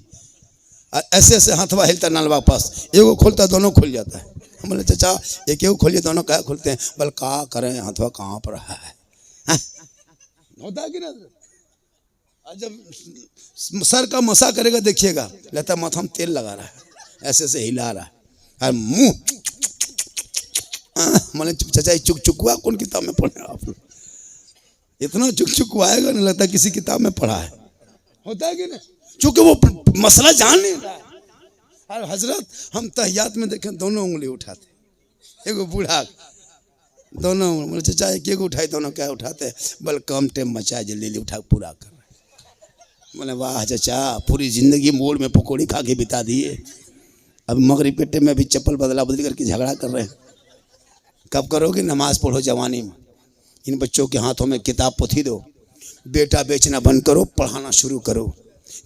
ऐसे ऐसे हाथवा हिलता नलवा पास, एगो खोलता दोनों खुल जाता है। हम बोले चाचा एक एगो खोलिए, दोनों क्या खुलते हैं? बल का करें, हाथवा कहाँ पर है? होता कि ना? जब सर का मसा करेगा देखिएगा, लगता माथा में तेल लगा रहा है, ऐसे ऐसे हिला रहा है, और मुंह मैंने चाचा चुकचुकुआ कौन किताब में पढ़े आप लोग? इतना चुकचुकुआएगा नहीं लगता किसी किताब में पढ़ा है। होता है कि नहीं? चूंकि वो मसला जान नहीं रहा है। और हजरत हम तहियात में देखें, दोनों उंगली उठाते, एगो बूढ़ा दोनों उंगली, चाचा एक उठाई, दोनों क्या उठाते? बल कम टाइम मचा, जल्दी उठा पूरा कर रहे। मैंने वाह चाचा, पूरी जिंदगी मोड़ में पकौड़ी खा के बिता दिए, अब मगरिब पेटे में भी चप्पल बदला बदली करके झगड़ा कर रहे हैं। कब करोगे? नमाज पढ़ो जवानी में। इन बच्चों के हाथों में किताब पोथी दो, बेटा बेचना बंद करो, पढ़ाना शुरू करो।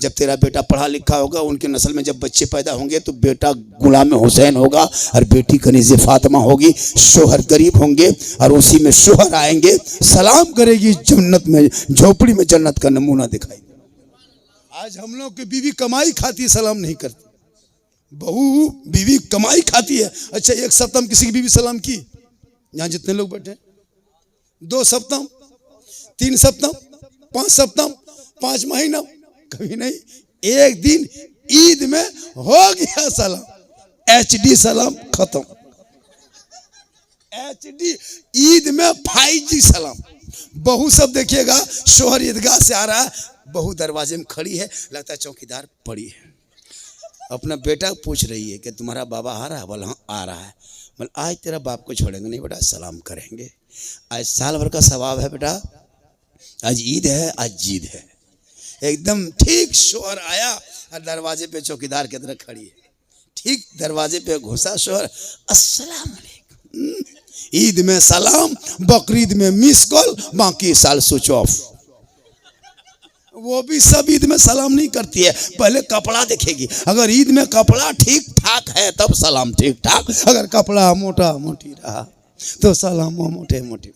जब तेरा बेटा पढ़ा लिखा होगा, उनके नस्ल में जब बच्चे पैदा होंगे तो बेटा गुलाम हुसैन होगा और बेटी कनीज़े फातिमा होगी। शोहर गरीब होंगे और उसी में शोहर आएंगे, सलाम करेगी जन्नत में, झोपड़ी में जन्नत का नमूना दिखाई। आज हम लोग की बीवी कमाई खाती है, सलाम नहीं करती। बहू बीवी कमाई खाती है। अच्छा, एक सप्ताह किसी की बीवी सलाम की? यहाँ जितने लोग बैठे, 2 सप्ताह, 3 सप्ताह, 5 सप्ताह, 5 महीना, कभी नहीं। एक दिन ईद में हो गया सलाम, HD सलाम खत्म। HD ईद में 5G सलाम। बहू सब देखिएगा शोहर ईदगाह से आ रहा है, बहू दरवाजे में खड़ी है, लगता है चौकीदार पड़ी है। अपना बेटा पूछ रही है कि तुम्हारा बाबा आ रहा है? बोला हाँ आ रहा है। बोला आज तेरा बाप को छोड़ेंगे नहीं बेटा, सलाम करेंगे। आज साल भर का सवाब है बेटा, आज ईद है, आज जीद है। एकदम ठीक शोहर आया और दरवाजे पे चौकीदार की तरह खड़ी है। ठीक दरवाजे पे घुसा शोहर, अस्सलाम वालेकुम। ईद में सलाम, बकरीद में मिस कॉल, बाकी साल स्विच ऑफ। वो भी सब ईद में सलाम नहीं करती है, पहले कपड़ा देखेगी। अगर ईद में कपड़ा ठीक ठाक है तब सलाम ठीक ठाक, अगर कपड़ा मोटा मोटी रहा तो सलाम मोटे मोटे।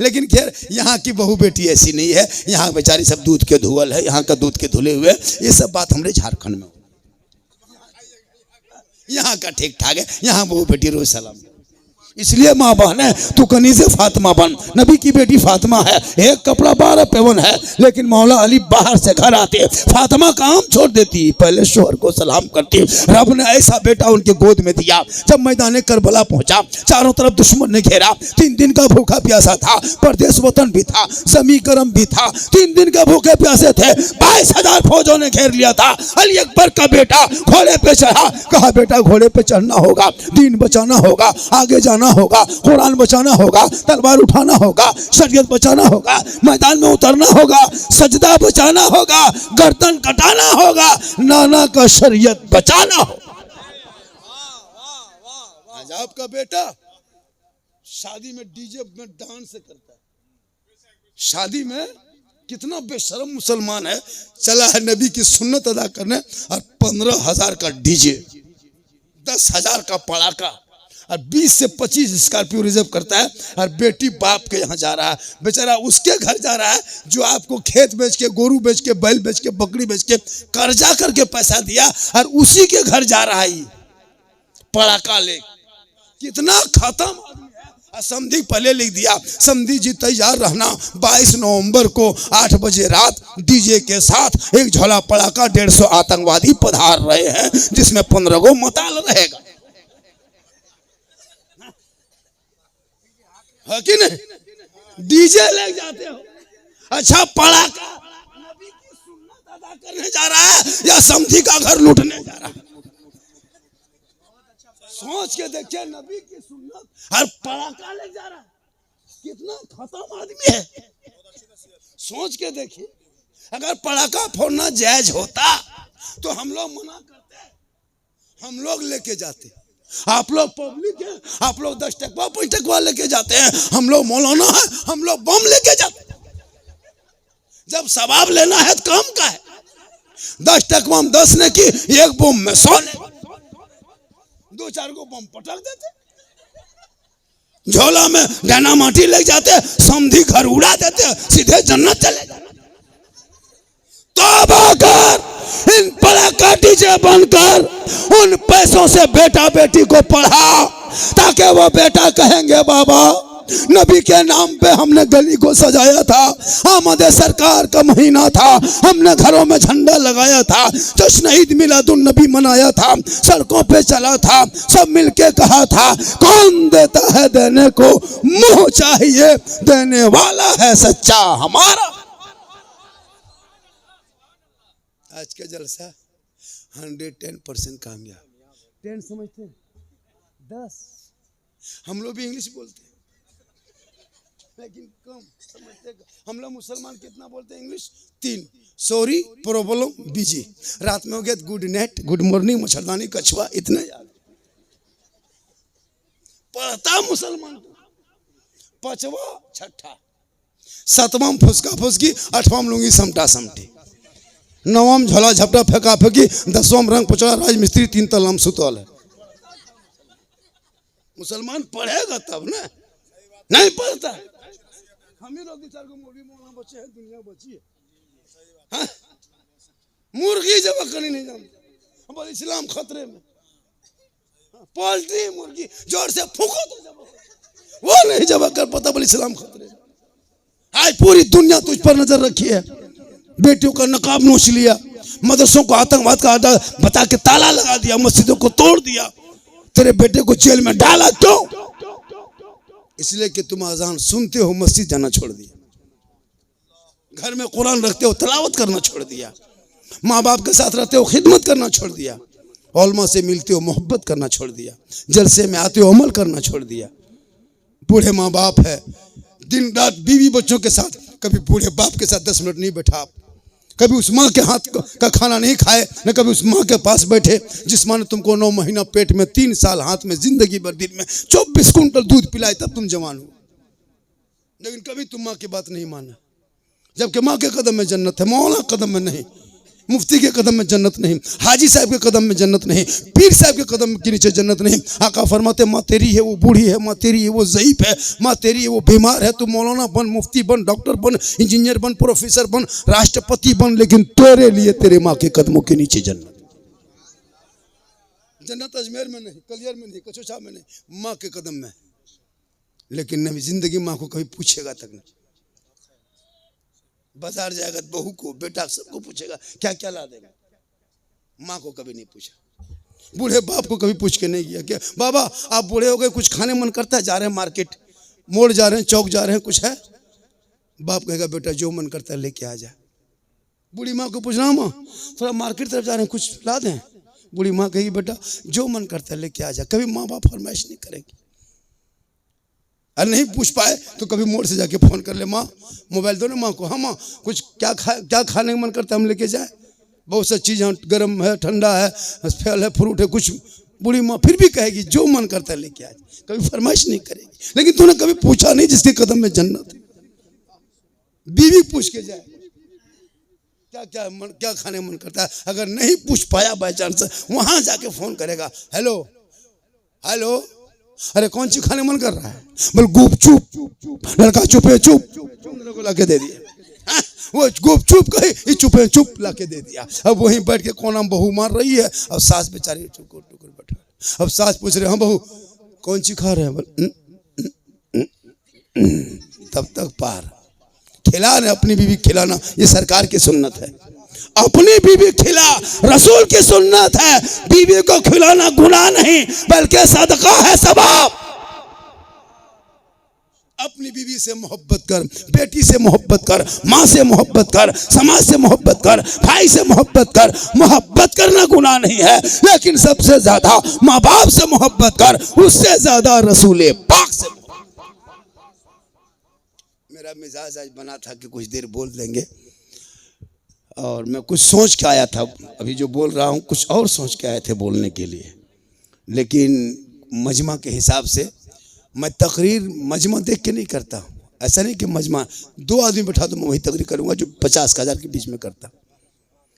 लेकिन खैर यहाँ की बहू बेटी ऐसी नहीं है, यहाँ बेचारी सब दूध के धुअल है, यहाँ का दूध के धुले हुए। ये सब बात हमारे झारखंड में, यहाँ का ठीक ठाक है, यहाँ बहू बेटी रोज सलाम। इसलिए माँ बहन है, तू कनीज़े फातिमा बन। नबी की बेटी फातिमा है, एक कपड़ा 12 पेवन है, लेकिन मौला अली बाहर से घर आते, फातिमा काम छोड़ देती, पहले शोहर को सलाम करती। रब ने ऐसा बेटा उनके गोद में दिया। जब मैदान करबला पहुंचा, चारों तरफ दुश्मन ने घेरा, 3 दिन का भूखा प्यासा था, परदेश वतन भी था, जमी गर्म भी था, 3 दिन के भूखे प्यासे थे, 22,000 फौजों ने घेर लिया था। अली अकबर का बेटा घोड़े पे चढ़ा, कहा बेटा घोड़े पे चढ़ना होगा, दीन बचाना होगा, आगे जाना होगा, कुरान बचाना होगा, तलवार उठाना होगा, शरीयत बचाना होगा, मैदान में उतरना होगा, सजदा बचाना होगा, गर्दन कटाना होगा, नाना का शरीयत बचाना होगा। आज आपका बेटा शादी में डीजे में डांस करता है। शादी में कितना बेशरम मुसलमान है, चला है नबी की सुन्नत अदा करने और 15,000 का डीजे, 10,000 का पड़ाका और 20 से 25 स्कॉर्पियो रिजर्व करता है। और बेटी बाप के यहाँ जा रहा है, बेचारा उसके घर जा रहा है जो आपको खेत बेच के, गोरू बेच के, बैल बेच के, बकरी बेच के, कर्जा करके पैसा दिया, और उसी के घर जा रहा है पड़ाका ले। कितना खत्म आदमी है। समधी पहले लिख दिया, समधी जी तैयार रहना, 22 नवंबर को 8 बजे रात डीजे के साथ एक झोला पड़ाका, 150 आतंकवादी पधार रहे हैं, जिसमें 15 गो मताल रहेगा। है कि नहीं? डीजे ले जाते हो, अच्छा पड़ाका नबी की सुन्नत अदा करने जा रहा है या समधी का घर लूटने जा रहा है? सोच के देखिए, नबी की सुन्नत और पड़ाका ले जा रहा है, कितना खत्म आदमी है। सोच के देखिए, अगर पड़ाका फोड़ना जायज होता तो हम लोग मना करते, हम लोग लेके जाते। आप लोग पब्लिक है, आप लोग 10 टकवा 5 टकवा लेके जाते हैं, हम लोग मौलाना है, हम लोग बम लेके जाते हैं। जब सवाब लेना है तो कम का है, 10 टकवा में 10 ने की, एक बम में 100 ने, 2-4 को बम पटक देते, झोला में डैना माटी ले जाते, समधी घर उड़ा देते, सीधे जन्नत चले जाते। तौबा कर, इन पड़ाका डीजे बनकर उन पैसों से बेटा बेटी को पढ़ा, ताकि वो बेटा कहेंगे बाबा नबी के नाम पे हमने गली को सजाया था, आमद सरकार का महीना था, हमने घरों में झंडा लगाया था, जश्न ईद मिलादुन नबी मनाया था, सड़कों पे चला था, सब मिलके कहा था कौन देता है देने को, मुंह चाहिए देने वाला है सच्चा हमारा। आज का जलसा 110% कामयाब। 10 समझते हैं, 10 हम लोग भी इंग्लिश बोलते हैं लेकिन कम समझते। हम लोग मुसलमान कितना बोलते हैं इंग्लिश? 3, sorry, problem, busy. रात में हो गया गुड नाइट, गुड मॉर्निंग, मच्छरदानी, कछुआ, इतने याद पढ़ता मुसलमान। 5वां छठा, 7वां फुसका फुसकी, 8वां लूंगी समटा समटी, 9वां झोला झपटा फेंका फेंकी, 10वां रंग पचड़ा राजमिस्त्री, 3 तलाम सुतौल है। मुसलमान पढ़ेगा तब ना, नहीं पढ़ता। हम ही लोग 2-4 को मुर्गी मोहल्ला बचे हैं, दुनिया बची है। हाँ? मुर्गी जब कहीं नहीं जानते, हमारे इस्लाम खतरे में। पोल्ट्री मुर्गी जोर से फूको तो जब वो नहीं जब कर पता, बोले इस्लाम खतरे में। आज पूरी दुनिया तुझ पर नजर रखी है। बेटियों का नकाब नोच लिया, मदरसों को आतंकवाद का अड्डा बता के, ताला लगा दिया, मस्जिदों को तोड़ दिया, तेरे बेटे को जेल में डाला। क्यों? इसलिए कि तुम अजान सुनते हो मस्जिद जाना छोड़ दिया, घर में कुरान रखते हो तिलावत करना छोड़ दिया, माँ बाप के साथ रहते हो खिदमत करना छोड़ दिया, उलमा से मिलते हो मोहब्बत करना छोड़ दिया, जलसे में आते हो अमल करना छोड़ दिया। बूढ़े माँ बाप है, दिन रात बीवी बच्चों के साथ, कभी बूढ़े बाप के साथ 10 मिनट नहीं बैठा आप, कभी उस माँ के हाथ का खाना नहीं खाए, न कभी उस माँ के पास बैठे जिस माँ ने तुमको 9 महीना पेट में 3 साल हाथ में जिंदगी भर दिन में 24 कुंटल दूध पिलाए तब तुम जवान हो, लेकिन कभी तुम माँ की बात नहीं माना। जबकि माँ के कदम में जन्नत है, मौला कदम में नहीं, मुफ्ती के कदम में जन्नत नहीं, हाजी साहब के कदम में जन्नत नहीं, पीर साहब के कदम के नीचे जन्नत नहीं। आका फरमाते माँ तेरी है वो बूढ़ी है, माँ तेरी है वो ज़ईफ है, माँ तेरी है वो बीमार है, तू मौलाना बन, मुफ्ती बन, डॉक्टर बन, इंजीनियर बन, प्रोफेसर बन, राष्ट्रपति बन, लेकिन तेरे लिए तेरे माँ के कदमों के नीचे जन्नत। जन्नत अजमेर में नहीं, कलियर में नहीं, कचोचा में नहीं, माँ के कदम में। लेकिन नबी जिंदगी माँ को कभी पूछेगा तक नहीं। बाजार जाएगा बहू को बेटा सबको पूछेगा क्या क्या ला देगा, माँ को कभी नहीं पूछा। बूढ़े बाप को कभी पूछ के नहीं किया क्या बाबा आप बूढ़े हो गए कुछ खाने मन करता है, जा रहे हैं मार्केट, मोड़ जा रहे हैं, चौक जा रहे हैं, कुछ है? बाप कहेगा बेटा जो मन करता है लेके आ जा। बूढ़ी माँ को पूछना माँ थोड़ा मार्केट तरफ जा रहे हैं कुछ ला दें, बूढ़ी माँ कहेगी बेटा जो मन करता है लेके आ जा। कभी माँ बाप फरमाइश नहीं करेंगे। अरे नहीं पूछ पाए तो कभी मोड़ से जाके फोन कर ले, माँ मोबाइल दो ना माँ को, हाँ माँ कुछ क्या खाने का मन करता है हम लेके जाए, बहुत सा चीज़ यहाँ गर्म है, ठंडा है, फल है, फ्रूट है, कुछ। बूढ़ी माँ फिर भी कहेगी जो मन करता है लेके आए, कभी फरमाइश नहीं करेगी। लेकिन तूने कभी पूछा नहीं जिसके कदम में जन्नत है। बीवी पूछ के जाए क्या खाने मन करता है, अगर नहीं पूछ पाया बाई चांस वहां जाके फोन करेगा, हेलो हेलो अरे कौन सी खाने मन कर रहा है, बोल गुप चुप, लड़का चुपे चुप को लाके दे दिया, वो गुप चुप कहे चुपे चुप लाके दे दिया। अब वहीं बैठ के कोना बहू मार रही है, अब सास बेचारी टुकुर टुकुर बैठा। अब सास पूछ रहे हाँ बहू कौन सी खा रहे हैं, तब तक पार खिला रहे। अपनी बीवी खिलाना ये सरकार की सुन्नत है, अपनी बीवी खिला रसूल की सुन्नत है। बीवी को खिलाना गुनाह नहीं बल्कि सदका है, सवाब। अपनी बीवी से मोहब्बत कर, बेटी से मोहब्बत कर, माँ से मोहब्बत कर, समाज से मोहब्बत कर, भाई से मोहब्बत कर। मोहब्बत करना गुनाह नहीं है, लेकिन सबसे ज्यादा माँ बाप से मोहब्बत कर, उससे ज्यादा रसूल पाक से। मेरा मिजाज आज बना था कि कुछ देर बोल देंगे, और मैं कुछ सोच के आया था, अभी जो बोल रहा हूँ कुछ और सोच के आए थे बोलने के लिए, लेकिन मजमा के हिसाब से मैं तकरीर मजमा देख के नहीं करता। ऐसा नहीं कि मजमा 2 आदमी बैठा तो मैं वही तकरीर करूँगा जो 50,000 के बीच में करता।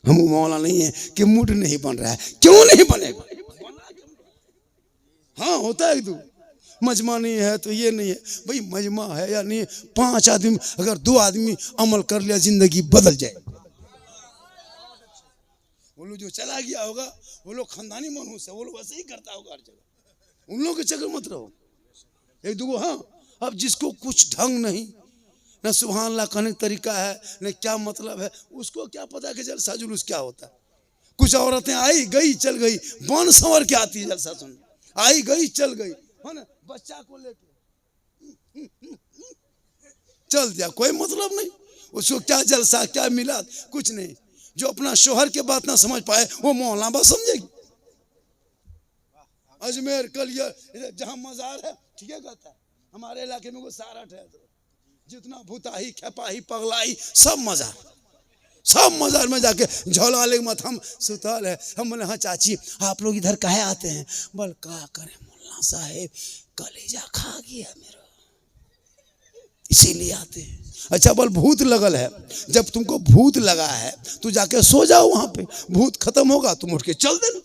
हम मौला नहीं है कि मूड नहीं बन रहा है, क्यों नहीं बनेगा? हाँ होता है, दो मजमा नहीं है तो ये नहीं है भाई, मजमा है या नहीं है। 5 आदमी अगर 2 आदमी अमल कर लिया जिंदगी बदल जाए। वो लोग जो चला गया होगा वो लोग खानदानी मनहूस है, वो लोग वैसे ही करता होगा हर जगह, उन लोगों के चक्कर मत रहो। एक दो हाँ, अब जिसको कुछ ढंग नहीं, न सुभान अल्लाह कहने का तरीका है, न क्या मतलब है, उसको क्या पता कि जलसा जुलूस क्या होता है। कुछ औरतें आई गई चल गई, बन संवर के आती है जलसा सुन, आई गई चल गई, है ना, बच्चा को लेके चल दिया, कोई मतलब नहीं। उसको क्या जलसा क्या मिला, कुछ नहीं। जो अपना शोहर के बात ना समझ पाए वो मौला बात समझेगी। अजमेर कलियर जहाँ मजार है ठीक है कहता है, हमारे इलाके में वो सारा ठहर जितना भूताही खेपाही पगलाई सब मजार में जाके झोला ले मत हम सुतल है। हम बोले हाँ चाची आप लोग इधर काहे आते हैं? बोल क्या करें मुल्ला साहेब कलेजा खा गया मेरा, इसीलिए आते हैं। अच्छा बोल भूत लगल है, जब तुमको भूत लगा है तो जाके सो जाओ, वहां पे भूत खत्म होगा तुम उठ के चल देना।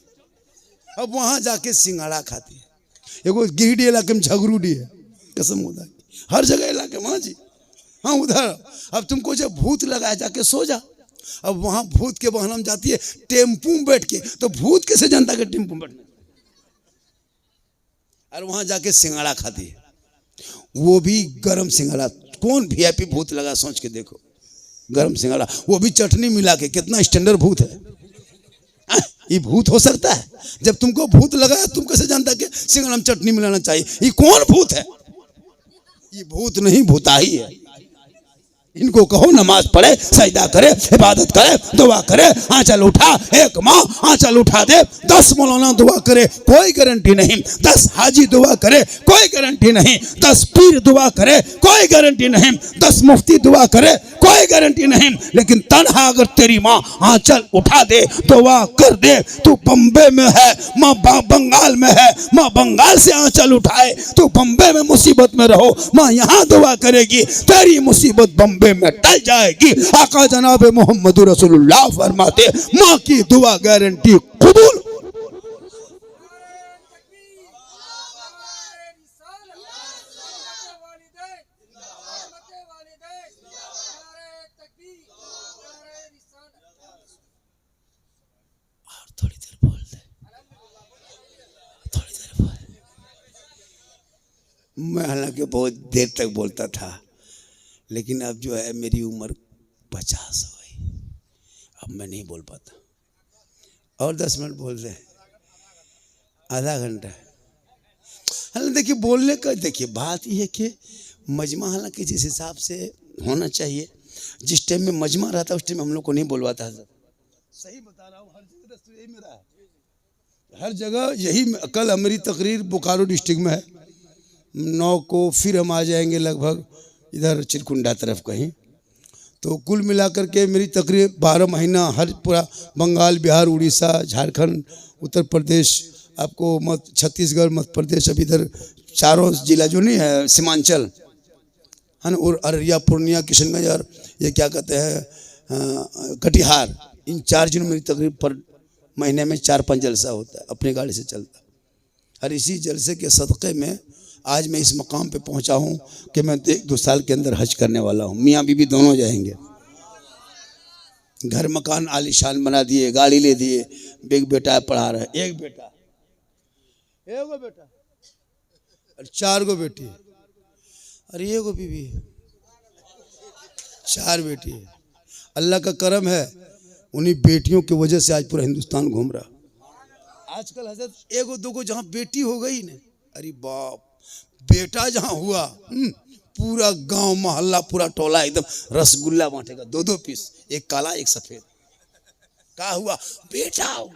अब वहां जाके सिंगाड़ा खाती है। एगो गिरिडीह इलाके में झगरूडी है, कसम खुदा की, हर जगह इलाके वहां जी, हाँ उधर। अब तुमको जब भूत लगा है जाके सो जा। अब वहां भूत के बहाने में जाती है टेम्पू में बैठ के, तो भूत कैसे जनता के टेम्पू में बैठने, और वहां जाके सिंगाड़ा खाती है, वो भी गरम सिंगाड़ा। कौन वीआईपी भूत लगा सोच के देखो, गरम सिंगाड़ा, वो भी चटनी मिला के। कितना स्टैंडर्ड भूत है, ये भूत हो सकता है? जब तुमको भूत लगा है तुम कैसे जानता कि सिंगाड़ा में चटनी मिलाना चाहिए? ये कौन भूत है? ये भूत नहीं भूताई है। इनको कहो नमाज पढ़े, सजदा करे, इबादत करे, दुआ करे। आंचल उठा, एक माँ आंचल उठा दे, 10 मौलाना दुआ करे, कोई गारंटी नहीं। 10 हाजी दुआ करे, कोई गारंटी नहीं। 10 पीर दुआ करे, कोई गारंटी नहीं। 10 मुफ्ती दुआ करे, कोई गारंटी नहीं। लेकिन तन्हा अगर तेरी माँ आंचल उठा दे, दुआ कर दे, तू बम्बे में है, माँ बंगाल में है, माँ बंगाल से आंचल उठाए, तू बम्बे में मुसीबत में रहो, माँ यहाँ दुआ करेगी, तेरी मुसीबत बम्बे में टल जाएगी। आका जनाब मोहम्मद रसूलुल्लाह फरमाते, माँ की दुआ गारंटी कबूल। थोड़ी देर बोल दे, थोड़ी देर बोल। मैं हालांकि बहुत देर तक बोलता था, लेकिन अब जो है मेरी उम्र 50 हो गई, अब मैं नहीं बोल पाता। और 10 मिनट बोल दे, आधा घंटा। हालांकि देखिए बोलने का, देखिए बात यह है कि मजमा हालांकि जिस हिसाब से होना चाहिए, जिस टाइम में मजमा रहता है उस टाइम हम लोग को नहीं बोलवाता है। सही बता रहा हूँ, हर जगह तो यही मेरा है, हर जगह यही। कल मेरी तकरीर बोकारो डिस्ट्रिक्ट में है, 9 को फिर हम आ जाएंगे लगभग इधर चिरकुंडा तरफ कहीं। तो कुल मिलाकर के मेरी तकरीर 12 महीना हर पूरा बंगाल, बिहार, उड़ीसा, झारखंड, उत्तर प्रदेश, आपको छत्तीसगढ़, मध्य प्रदेश, अब इधर चारों जिला जो नहीं है सीमांचल है ना, और अररिया, पूर्णिया, किशनगंज और ये क्या कहते हैं कटिहार, इन 4 जिलों में मेरी तकरीर पर महीने में 4-5 जलसा होता है, अपनी गाड़ी से चलता। और इसी जलसे के सदक़े में आज मैं इस मकाम पे पहुंचा हूं कि मैं 1-2 साल के अंदर हज करने वाला हूं। मियाँ बीबी दोनों जाएंगे। घर मकान आलीशान बना दिए, गाड़ी ले दिए, एक बेटा पढ़ा रहे, एक बेटा, एगो बेटा और 4 गो बेटी, और एगो बीबी, 4 बेटी है। अल्लाह का करम है, उन्हीं बेटियों की वजह से आज पूरा हिंदुस्तान घूम रहा। आजकल हजरत एगो दोगो जहाँ बेटी हो गई ना, अरे बाप, बेटा जहाँ हुआ पूरा गांव मोहल्ला पूरा टोला एकदम रसगुल्ला बांटेगा, 2-2 पीस, एक काला एक सफेद। क्या हुआ? बेटा हो।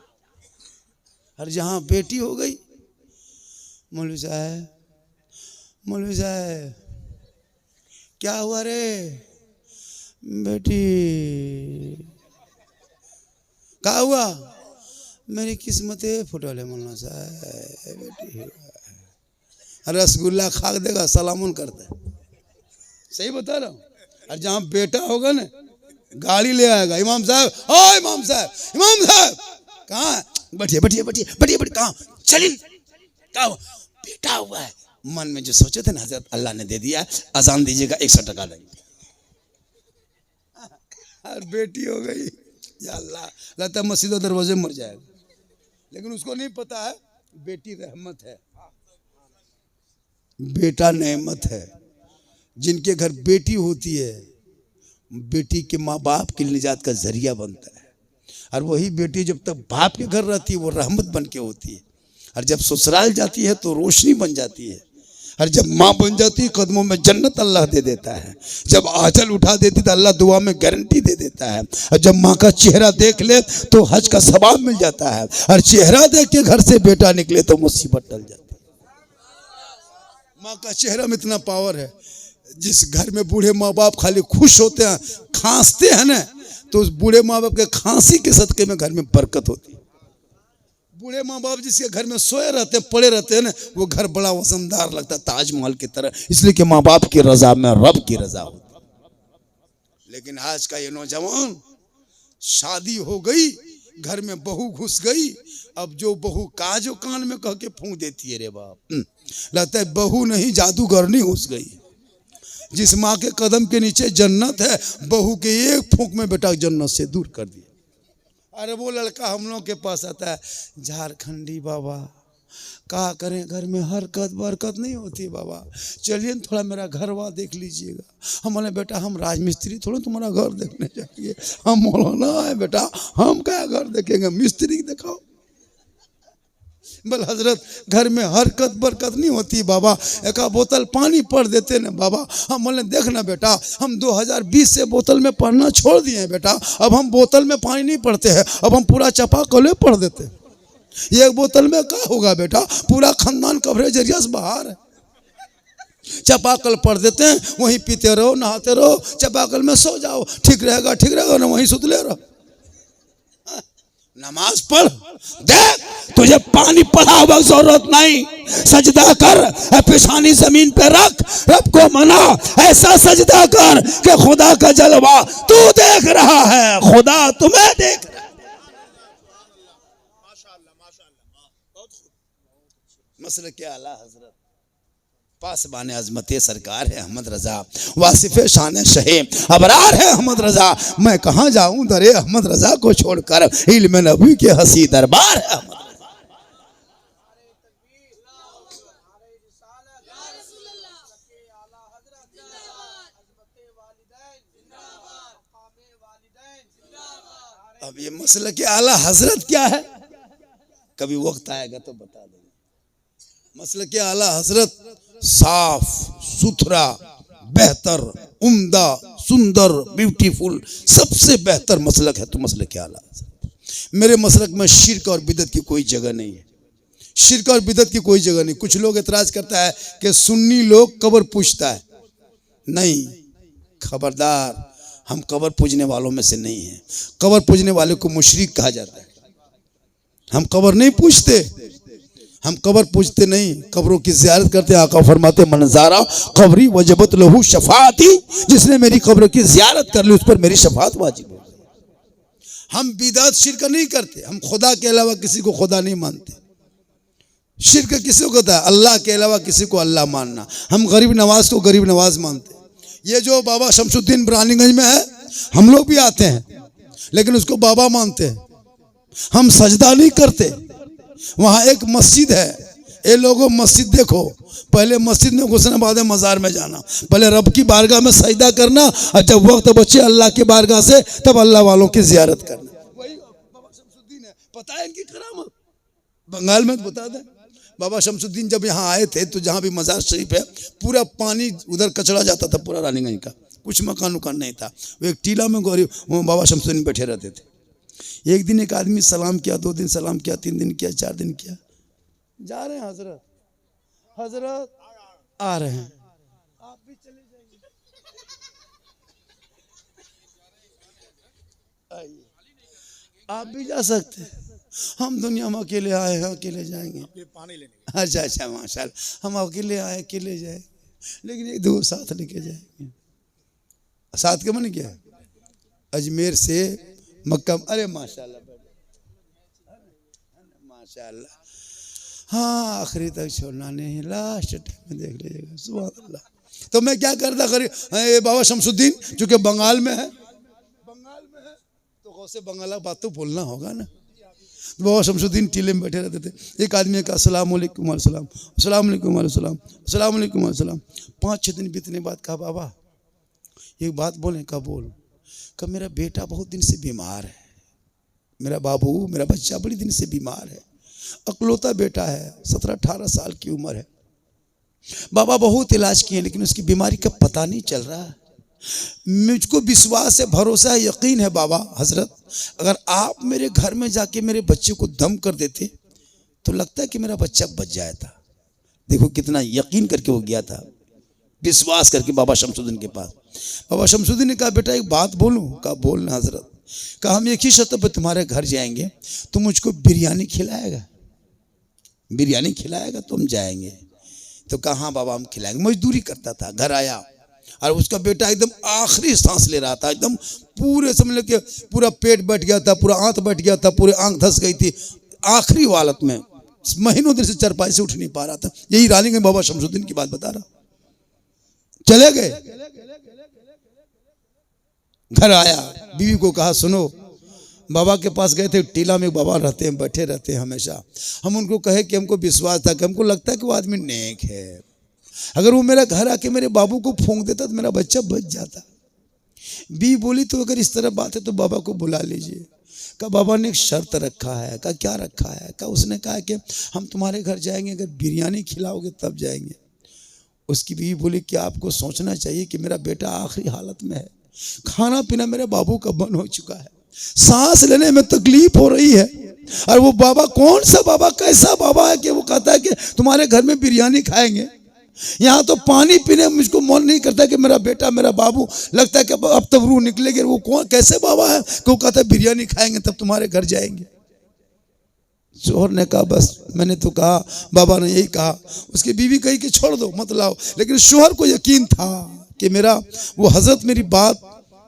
और जहाँ बेटी हो गई, मौलवी साहब, मौलवी साहब क्या हुआ रे? बेटी। क्या हुआ? मेरी किस्मत फुटल मौलाना साहब, बेटी। रसगुल्ला खा देगा, सलामुन करता है। सही बता रहा हूँ। और जहाँ बेटा होगा ना, गाड़ी ले आएगा, इमाम साहब, ओ इमाम साहब, इमाम साहब कहाँ? बैठिए बैठिए बैठिए बैठिए बैठिए, कहाँ चलिए? क्या हुआ? बेटा हुआ है। मन में जो सोचे थे ना हजरत, अल्लाह ने दे दिया। अजान दीजिएगा, 100 टका देंगे। और बेटी हो गई, या अल्लाह, लगता है मस्जिद दरवाजे मर जाएगा। लेकिन उसको नहीं पता है बेटी रहमत है, बेटा नेमत है। जिनके घर बेटी होती है, बेटी के माँ बाप के लिए निजात का जरिया बनता है। और वही बेटी जब तक बाप के घर रहती है वो रहमत बन के होती है, और जब ससुराल जाती है तो रोशनी बन जाती है। और जब माँ बन जाती है, कदमों में जन्नत अल्लाह दे देता है। जब आंचल उठा देती तो अल्लाह दुआ में गारंटी दे देता है। और जब माँ का चेहरा देख ले तो हज का सवाब मिल जाता है। और चेहरा देख के घर से बेटा निकले तो मुसीबत टल जाती है। माँ का चेहरा में इतना पावर है। जिस घर में बूढ़े माँ बाप खाली खुश होते हैं, खांसते हैं ना, तो उस बूढ़े माँ बाप के खांसी के सदके में घर में बरकत होती है। बूढ़े माँ बाप जिसके घर में सोए रहते हैं, पड़े रहते हैं ना, वो घर बड़ा वजनदार लगता है, ताजमहल की तरह। इसलिए कि माँ बाप की रजा में रब की रजा होती है। लेकिन आज का ये नौजवान, शादी हो गई, घर में बहू घुस गई, अब जो बहू काजो कान में कह के फूंक देती है, रे बाप, लगता है बहू नहीं जादूगरनी घुस गई। जिस माँ के कदम के नीचे जन्नत है, बहू के एक फूंक में बेटा जन्नत से दूर कर दिया। अरे वो लड़का हम लोग के पास आता है, झारखंडी बाबा, क्या करें, घर में हरकत बरकत नहीं होती बाबा, चलिए थोड़ा मेरा घर वहाँ देख लीजिएगा। हम बोले बेटा हम राजमिस्त्री थोड़ा तुम्हारा घर देखने जाएंगे, हम मौलाना है बेटा, हम क्या घर देखेंगे, मिस्त्री दिखाओ। बोल हजरत घर में हरकत बरकत नहीं होती बाबा, एक बोतल पानी पढ़ देते ना बाबा। हम बोले देखना बेटा, हम 2020 से बोतल में पढ़ना छोड़ दिए हैं बेटा, अब हम बोतल में पानी नहीं पढ़ते हैं, अब हम पूरा चापाकल पढ़ देते हैं। ये एक बोतल में क्या होगा बेटा, पूरा खानदान कवरेज एरिया से बाहर है। चापाकल पढ़ देते हैं, वहीं पीते रहो, नहाते रहो, चापाकल में सो जाओ, ठीक रहेगा ना, वहीं सुतले रहो। नमाज पढ़, देख तुझे पानी पढ़ा हुआ जरूरत नहीं, सजदा कर, पेशानी जमीन पे रख, रब को मना, ऐसा सजदा कर कि खुदा का जलवा तू देख रहा है, खुदा तुम्हें देख रहा है। मसले क्या आला हजरत पासबान अजमत सरकार है अहमद रजा, वासिफ शान शहे अबरार है अहमद रजा। मैं कहाँ जाऊं दरे अहमद रजा को छोड़कर, इल्म नबी के हसी दरबार है अहमद रजा। अब ये मसला के आला हजरत क्या है, कभी वक्त आएगा तो बता देंगे। मसला के आला हजरत साफ सुथरा, बेहतर, उम्दा, सुंदर, ब्यूटीफुल, सबसे बेहतर मसलक है तो मसलक के आला हजरत। मेरे मसलक में शिर्क और बिदत की कोई जगह नहीं है, शिर्क और बिदत की कोई जगह नहीं। कुछ लोग एतराज करता है कि सुन्नी लोग कब्र पूजता है, नहीं, खबरदार, हम कब्र पूजने वालों में से नहीं हैं। कब्र पूजने वाले को मुशरिक कहा जाता है। हम कब्र नहीं पूजते, हम कब्र पूजते नहीं, कब्रों की ज़ियारत करते। आका फरमाते मनजारा कब्री वजबत लहू शफाअती, जिसने मेरी कब्र की ज़ियारत कर ली उस पर मेरी शफाअत वाजिब हो। हम बिदअत शिर्क नहीं करते, हम खुदा के अलावा किसी को खुदा नहीं मानते। शिर्क किसी को कहता है, अल्लाह के अलावा किसी को अल्लाह मानना। हम गरीब नवाज को गरीब नवाज मानते। ये जो बाबा शमसुद्दीन बरानीगंज में है, हम लोग भी आते हैं लेकिन उसको बाबा मानते हैं। हम सजदा नहीं करते। वहाँ एक मस्जिद है, ये लोगों मस्जिद देखो, पहले मस्जिद में घुसना, बाद में मज़ार में जाना। पहले रब की बारगाह में सजदा करना, और जब वक्त बचे अल्लाह की बारगाह से, तब अल्लाह वालों की ज़ियारत करना। वही बाबा शमसुद्दीन है, पता है इनकी करामत बंगाल में तो बता दें। बाबा शमसुद्दीन जब यहाँ आए थे तो जहाँ भी मज़ार शरीफ है, पूरा पानी उधर कचरा जाता था, पूरा रानीगंज का, कुछ मकान उकान नहीं था। वो एक टीला में गौरी बाबा शमसुद्दीन बैठे रहते थे। एक दिन एक आदमी सलाम किया, 2 दिन सलाम किया, 3 दिन किया, 4 दिन किया, जा रहे हैं हजरत, हजरत आ रहे हैं, आप भी चले जाइए, आइए, आप भी जा सकते हैं। हम दुनिया में अकेले आए हैं, अकेले जाएंगे। अच्छा अच्छा, माशाल्लाह, हम अकेले आए अकेले जाएंगे, लेकिन एक दो साथ लेके जाएंगे। साथ के मन क्या है, अजमेर से मक्का, अरे माशाल्लाह माशाल्लाह, हाँ आखिरी तक छोड़ना नहीं, लास्ट टाइम में देख लीजिएगा। सुभान अल्लाह। तो मैं क्या करता करी, बाबा शमसुद्दीन चूंकि बंगाल में है, तो गौसे बंगाल का बात तो बोलना होगा ना। बाबा शमसुद्दीन टीले में बैठे रहते थे। एक आदमी का अस्सलाम वालेकुम वालेकुम, अस्सलाम वालेकुम वालेकुम, अस्सलाम वालेकुम वालेकुम। 5-6 दिन बीतने बाद कहा, बाबा एक बात बोलें? कहा बोल। कहा मेरा बेटा बहुत दिन से बीमार है, मेरा बाबू, मेरा बच्चा बड़ी दिन से बीमार है, अकलौता बेटा है, 17-18 साल की उम्र है। बाबा बहुत इलाज किए लेकिन उसकी बीमारी का पता नहीं चल रहा। मुझको विश्वास है, भरोसा है, यकीन है बाबा हजरत, अगर आप मेरे घर में जाके मेरे बच्चे को दम कर देते तो लगता है कि मेरा बच्चा बच जाता। देखो कितना यकीन करके वो गया था, विश्वास करके बाबा शमसुद्दीन के पास। बाबा शमसुद्दीन ने कहा बेटा एक बात बोलूं? कहा बोलना हजरत। कहा हम एक ही शर्त पर तुम्हारे घर जाएंगे, तुम मुझको बिरयानी खिलाएगा, बिरयानी खिलाएगा तो हम जाएंगे। तो कहा हाँ बाबा हम खिलाएंगे। मजदूरी करता था, घर आया और उसका बेटा एकदम आखिरी सांस ले रहा था, एकदम पूरे समझ लो कि पूरा पेट बैठ गया था, पूरा आंत बैठ गया था, पूरे आंख धंस गई थी, आखिरी हालत में, महीनों दिन से चरपाई से उठ नहीं पा रहा था। यही रानीगंज बाबा शमसुद्दीन की बात बता रहा। चले गए, घर आया, बीवी को कहा सुनो, बाबा के पास गए थे, टीला में बाबा रहते हैं, बैठे रहते हैं हमेशा। हम उनको कहे कि हमको विश्वास था कि हमको लगता है कि वो आदमी नेक है, अगर वो मेरा घर आके मेरे बाबू को फूंक देता तो मेरा बच्चा बच जाता। बीवी बोली तो अगर इस तरह बात है तो बाबा को बुला लीजिए। कहा बाबा ने एक शर्त रखा है। कहा क्या रखा है? कहा उसने कहा कि हम तुम्हारे घर जाएंगे, अगर बिरयानी खिलाओगे तब जाएंगे। उसकी बीवी बोली कि आपको सोचना चाहिए कि मेरा बेटा आखिरी हालत में है, खाना पीना मेरे बाबू का बंद हो चुका है, सांस लेने में तकलीफ हो रही है, और वो बाबा कौन सा बाबा, कैसा बाबा है कि वो कहता है कि तुम्हारे घर में बिरयानी खाएंगे। यहाँ तो पानी पीने मुझको मन नहीं करता कि मेरा बेटा, मेरा बाबू, लगता है कि अब तब रूह निकलेगी। वो कौन, कैसे बाबा है कि वो कहता है बिरयानी खाएंगे तब तुम्हारे घर जाएंगे। शोहर ने कहा बस मैंने तो कहा, बाबा ने यही कहा। उसकी बीवी कही कि छोड़ दो मत लाओ, लेकिन शोहर को यकीन था कि मेरा वो हजरत मेरी बात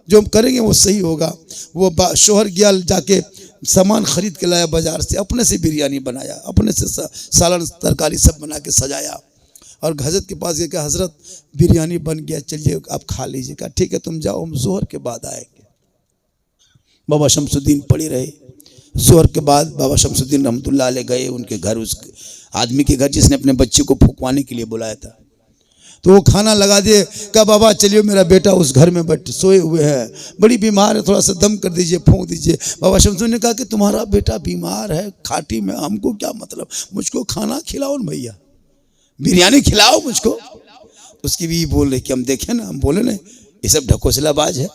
जो हम करेंगे वो सही होगा। वो शोहर गया, जाके सामान खरीद के लाया बाजार से, अपने से बिरयानी बनाया, अपने से सालन तरकारी सब बना के सजाया, और हजरत के पास गया कि हजरत बिरयानी बन गया, चलिए आप खा लीजिए। कहा ठीक है तुम जाओ, हम जोहर के बाद आएंगे। बाबा शमसुद्दीन पड़े रहे। जोहर के बाद बाबा शमसुद्दीन रहमतुल्लाह अलैह गए उनके घर, उस आदमी के घर जिसने अपने बच्चे को फुकवाने के लिए बुलाया था। तो वो खाना लगा दिए। कहा बाबा चलिए, मेरा बेटा उस घर में बैठ सोए हुए हैं, बड़ी बीमार है, थोड़ा सा दम कर दीजिए, फूंक दीजिए। बाबा शमसुद्दीन ने कहा कि तुम्हारा बेटा बीमार है खाटी में, हमको क्या मतलब, मुझको खाना खिलाओ ना भैया, बिरयानी खिलाओ मुझको। उसकी भी बोल रही कि हम देखें ना, हम बोले ना ये सब ढकोसलाबाज है।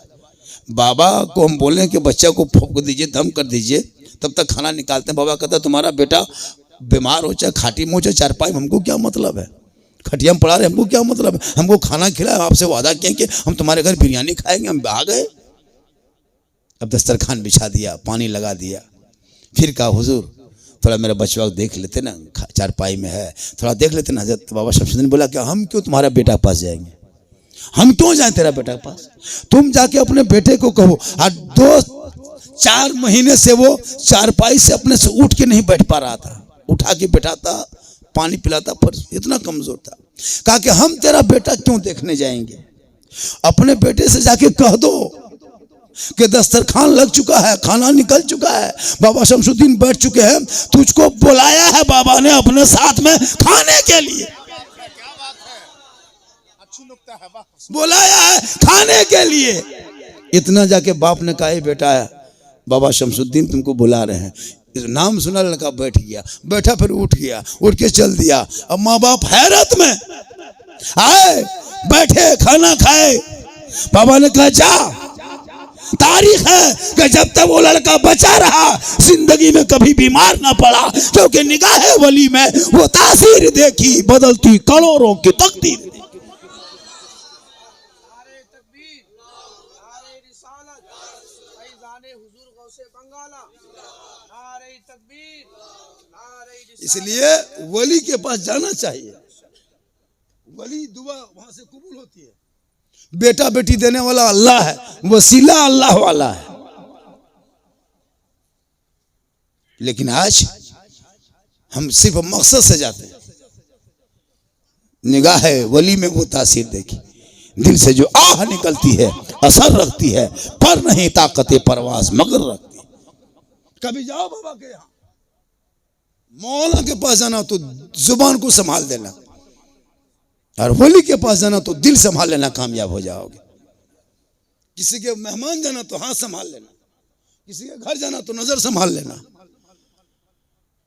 बाबा को हम बोले कि बच्चा को फूंक दीजिए, दम कर दीजिए, तब तक खाना निकालते हैं। बाबा कहता है तुम्हारा बेटा बीमार हो, चाहे खाटी में हो, चाहे चारपाई में, हमको क्या मतलब है, खटिया में पड़ा रहे, हमको क्या मतलब है, हमको खाना खिलाए। आपसे वादा किया कि हम तुम्हारे घर बिरयानी खाएंगे, हम आ गए। अब दस्तरखान बिछा दिया, पानी लगा दिया, फिर कहा हुजूर थोड़ा मेरा बचवा देख लेते ना, चारपाई में है, थोड़ा देख लेते ना। हजरत बाबा शमसुद्दीन बोला कि हम क्यों तुम्हारा बेटा के पास जाएंगे, हम क्यों जाए तेरा बेटा के पास, तुम जाके अपने बेटे को कहो। और 2-4 महीने से वो चारपाई से अपने से उठ के नहीं बैठ पा रहा था, उठा के बैठाता, पानी पिलाता, पर इतना कमजोर था। कहा कि हम तेरा बेटा क्यों देखने जाएंगे, अपने बेटे से जाके कह दो कि दस्तरखान लग चुका है, खाना निकल चुका है, बाबा शमसुद्दीन बैठ चुके हैं, तुझको बुलाया है बाबा ने अपने साथ में खाने के लिए, बुलाया है खाने के लिए। इतना जाके बाप ने कहा बेटा है बाबा शमसुद्दीन तुमको बुला रहे हैं। नाम सुना, लड़का बैठ गया, बैठा फिर उठ गया, उठ के चल दिया। अब माँ बाप हैरत में आए, बैठे खाना खाए। बाबा ने कहा जा, तारीख है कि जब तक वो लड़का बचा रहा जिंदगी में कभी बीमार ना पड़ा, क्योंकि निगाहे वली में वो तासीर देखी बदलती करोड़ों की तकदीर। इसलिए वली के पास जाना चाहिए, वली दुआ वहां से कबूल होती है। बेटा बेटी देने वाला अल्लाह है, वसीला अल्लाह वाला है। लेकिन आज हम सिर्फ मकसद से जाते हैं, निगाह वली में वो तासीर देखी, दिल से जो आह निकलती है असर रखती है, पर नहीं ताकत परवाज मगर रखती है। कभी जाओ बाबा के यहाँ, मौला के पास जाना तो जुबान को संभाल देना, और वली के पास जाना तो दिल संभाल लेना, कामयाब हो जाओगे। किसी के मेहमान जाना तो हाथ संभाल लेना, किसी के घर जाना तो नजर संभाल लेना।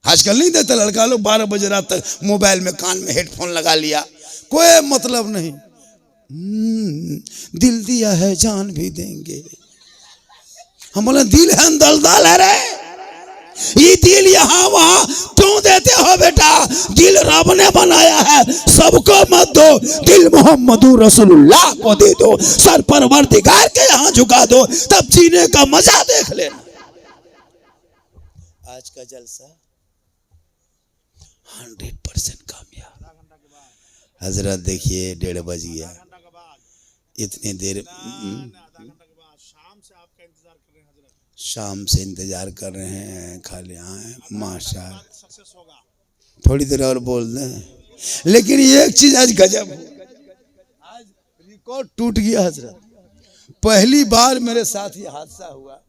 आजकल नहीं देता लड़का लोग 12 बजे रात तक मोबाइल में कान में हेडफोन लगा लिया, कोई मतलब नहीं। दिल दिया है जान भी देंगे, हम बोले दिल है दलदल है रे, ये दिल यहाँ वहां क्यों देते हो बेटा, दिल रब ने बनाया है, सबको मत दो, दिल मोहम्मदुर रसूलुल्लाह को दे दो, सर परवरदिगार के यहाँ झुका दो, तब जीने का मजा देख लेना। आज का जलसा 100% कामयाब। हजरत देखिए 1:30 बज गया, इतनी देर शाम से इंतजार कर रहे हैं, खाली आए माशाअल्लाह, थोड़ी देर और बोल दें। लेकिन एक चीज आज गजब, आज रिकॉर्ड टूट गया हजरत। पहली बार मेरे साथ ये हादसा हुआ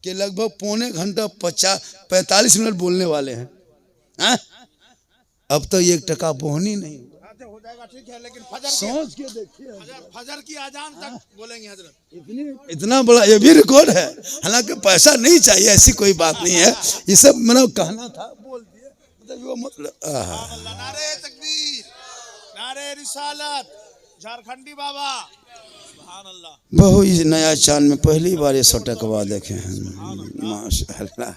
कि लगभग पौने घंटा 45 मिनट बोलने वाले हैं। अब तो 1 टका बोहनी नहीं हुआ।
चाहते हो जाएगा ठीक है, लेकिन फजर
सोच के देखिए,
फजर की अजान तक बोलेंगे हजरत।
इतना बड़ा ये भी रिकॉर्ड है। हालांकि पैसा नहीं चाहिए, ऐसी कोई बात नहीं है। ये सब मतलब कहना था, बोल दिए, मतलब वो मतलब
अल्लाह, नारे तकबीर, नारे रिसालत, झारखंडी बाबा, सुभान अल्लाह।
बहु इस नया चांद में पहली बार ये सटकवा देखे हैं, माशाअल्लाह।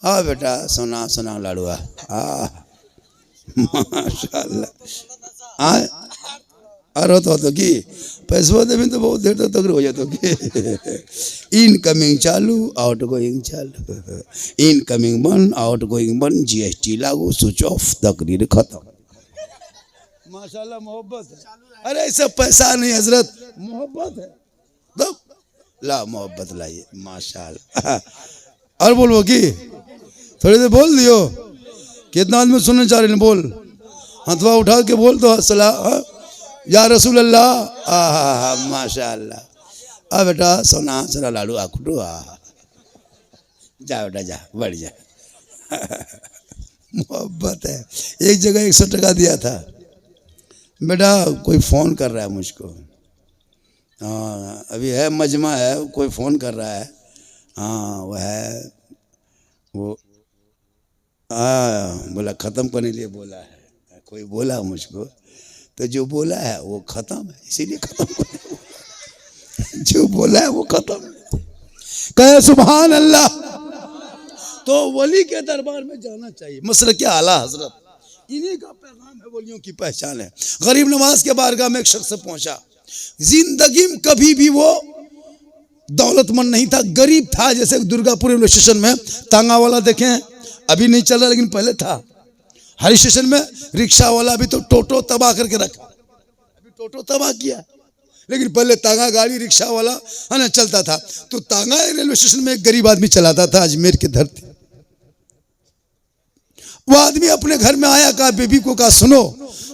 आ बेटा सोना सोना लाड़ुआ, माशाअल्लाह। अरे तो की पैसा देवी तो बहुत देर तक हो जाता कि इनकमिंग चालू, आउट गोइंग चालू, इनकमिंग बंद, आउट गोइंग बंद, जीएसटी लागू, स्विच ऑफ, तकरीर खत्म। माशाल्लाह मोहब्बत है। अरे ऐसा पैसा नहीं हजरत, मोहब्बत है। तो ला मोहब्बत लाइए, माशाल्लाह। और बोलो कि थोड़ी देर बोल दियो, कितना आदमी सुनने चाह रहे हैं, बोल हथवा उठा के बोल दो सलाह या रसूल अल्लाह, माशाअल्लाह। आ बेटा सोना सोना लाडू आखुटू, जा बेटा जा, बढ़ जा। मोहब्बत है। एक जगह 100 टका दिया था, बेटा कोई फ़ोन कर रहा है मुझको, हाँ अभी है मजमा है, कोई फ़ोन कर रहा है, हाँ वो है वो, हाँ बोला ख़त्म करने के लिए बोला है, कोई बोला मुझको, तो जो बोला है वो ख़त्म है, इसीलिए ख़त्म कर, जो बोला है वो ख़त्म है। कहे सुभान अल्लाह। तो वली के दरबार में जाना चाहिए, मसले के आला हजरत, इन्हीं का पैगाम है, वलियों की पहचान है। गरीब नवाज के बारगाह में एक शख्स पहुंचा, जिंदगी में कभी भी वो दौलतमंद नहीं था, गरीब था। जैसे दुर्गापुर रेलवे स्टेशन में तांगा वाला देखें, अभी नहीं चल रहा लेकिन पहले था। हर स्टेशन में रिक्शा वाला, अभी तो टोटो तबाह करके रखा, अभी टोटो तबाह किया, लेकिन पहले तांगा गाड़ी रिक्शा वाला है ना चलता था। तो तांगा रेलवे स्टेशन में एक गरीब आदमी चलाता था, अजमेर की धरती। वो आदमी अपने घर में आया, कहा बेबी को, कहा सुनो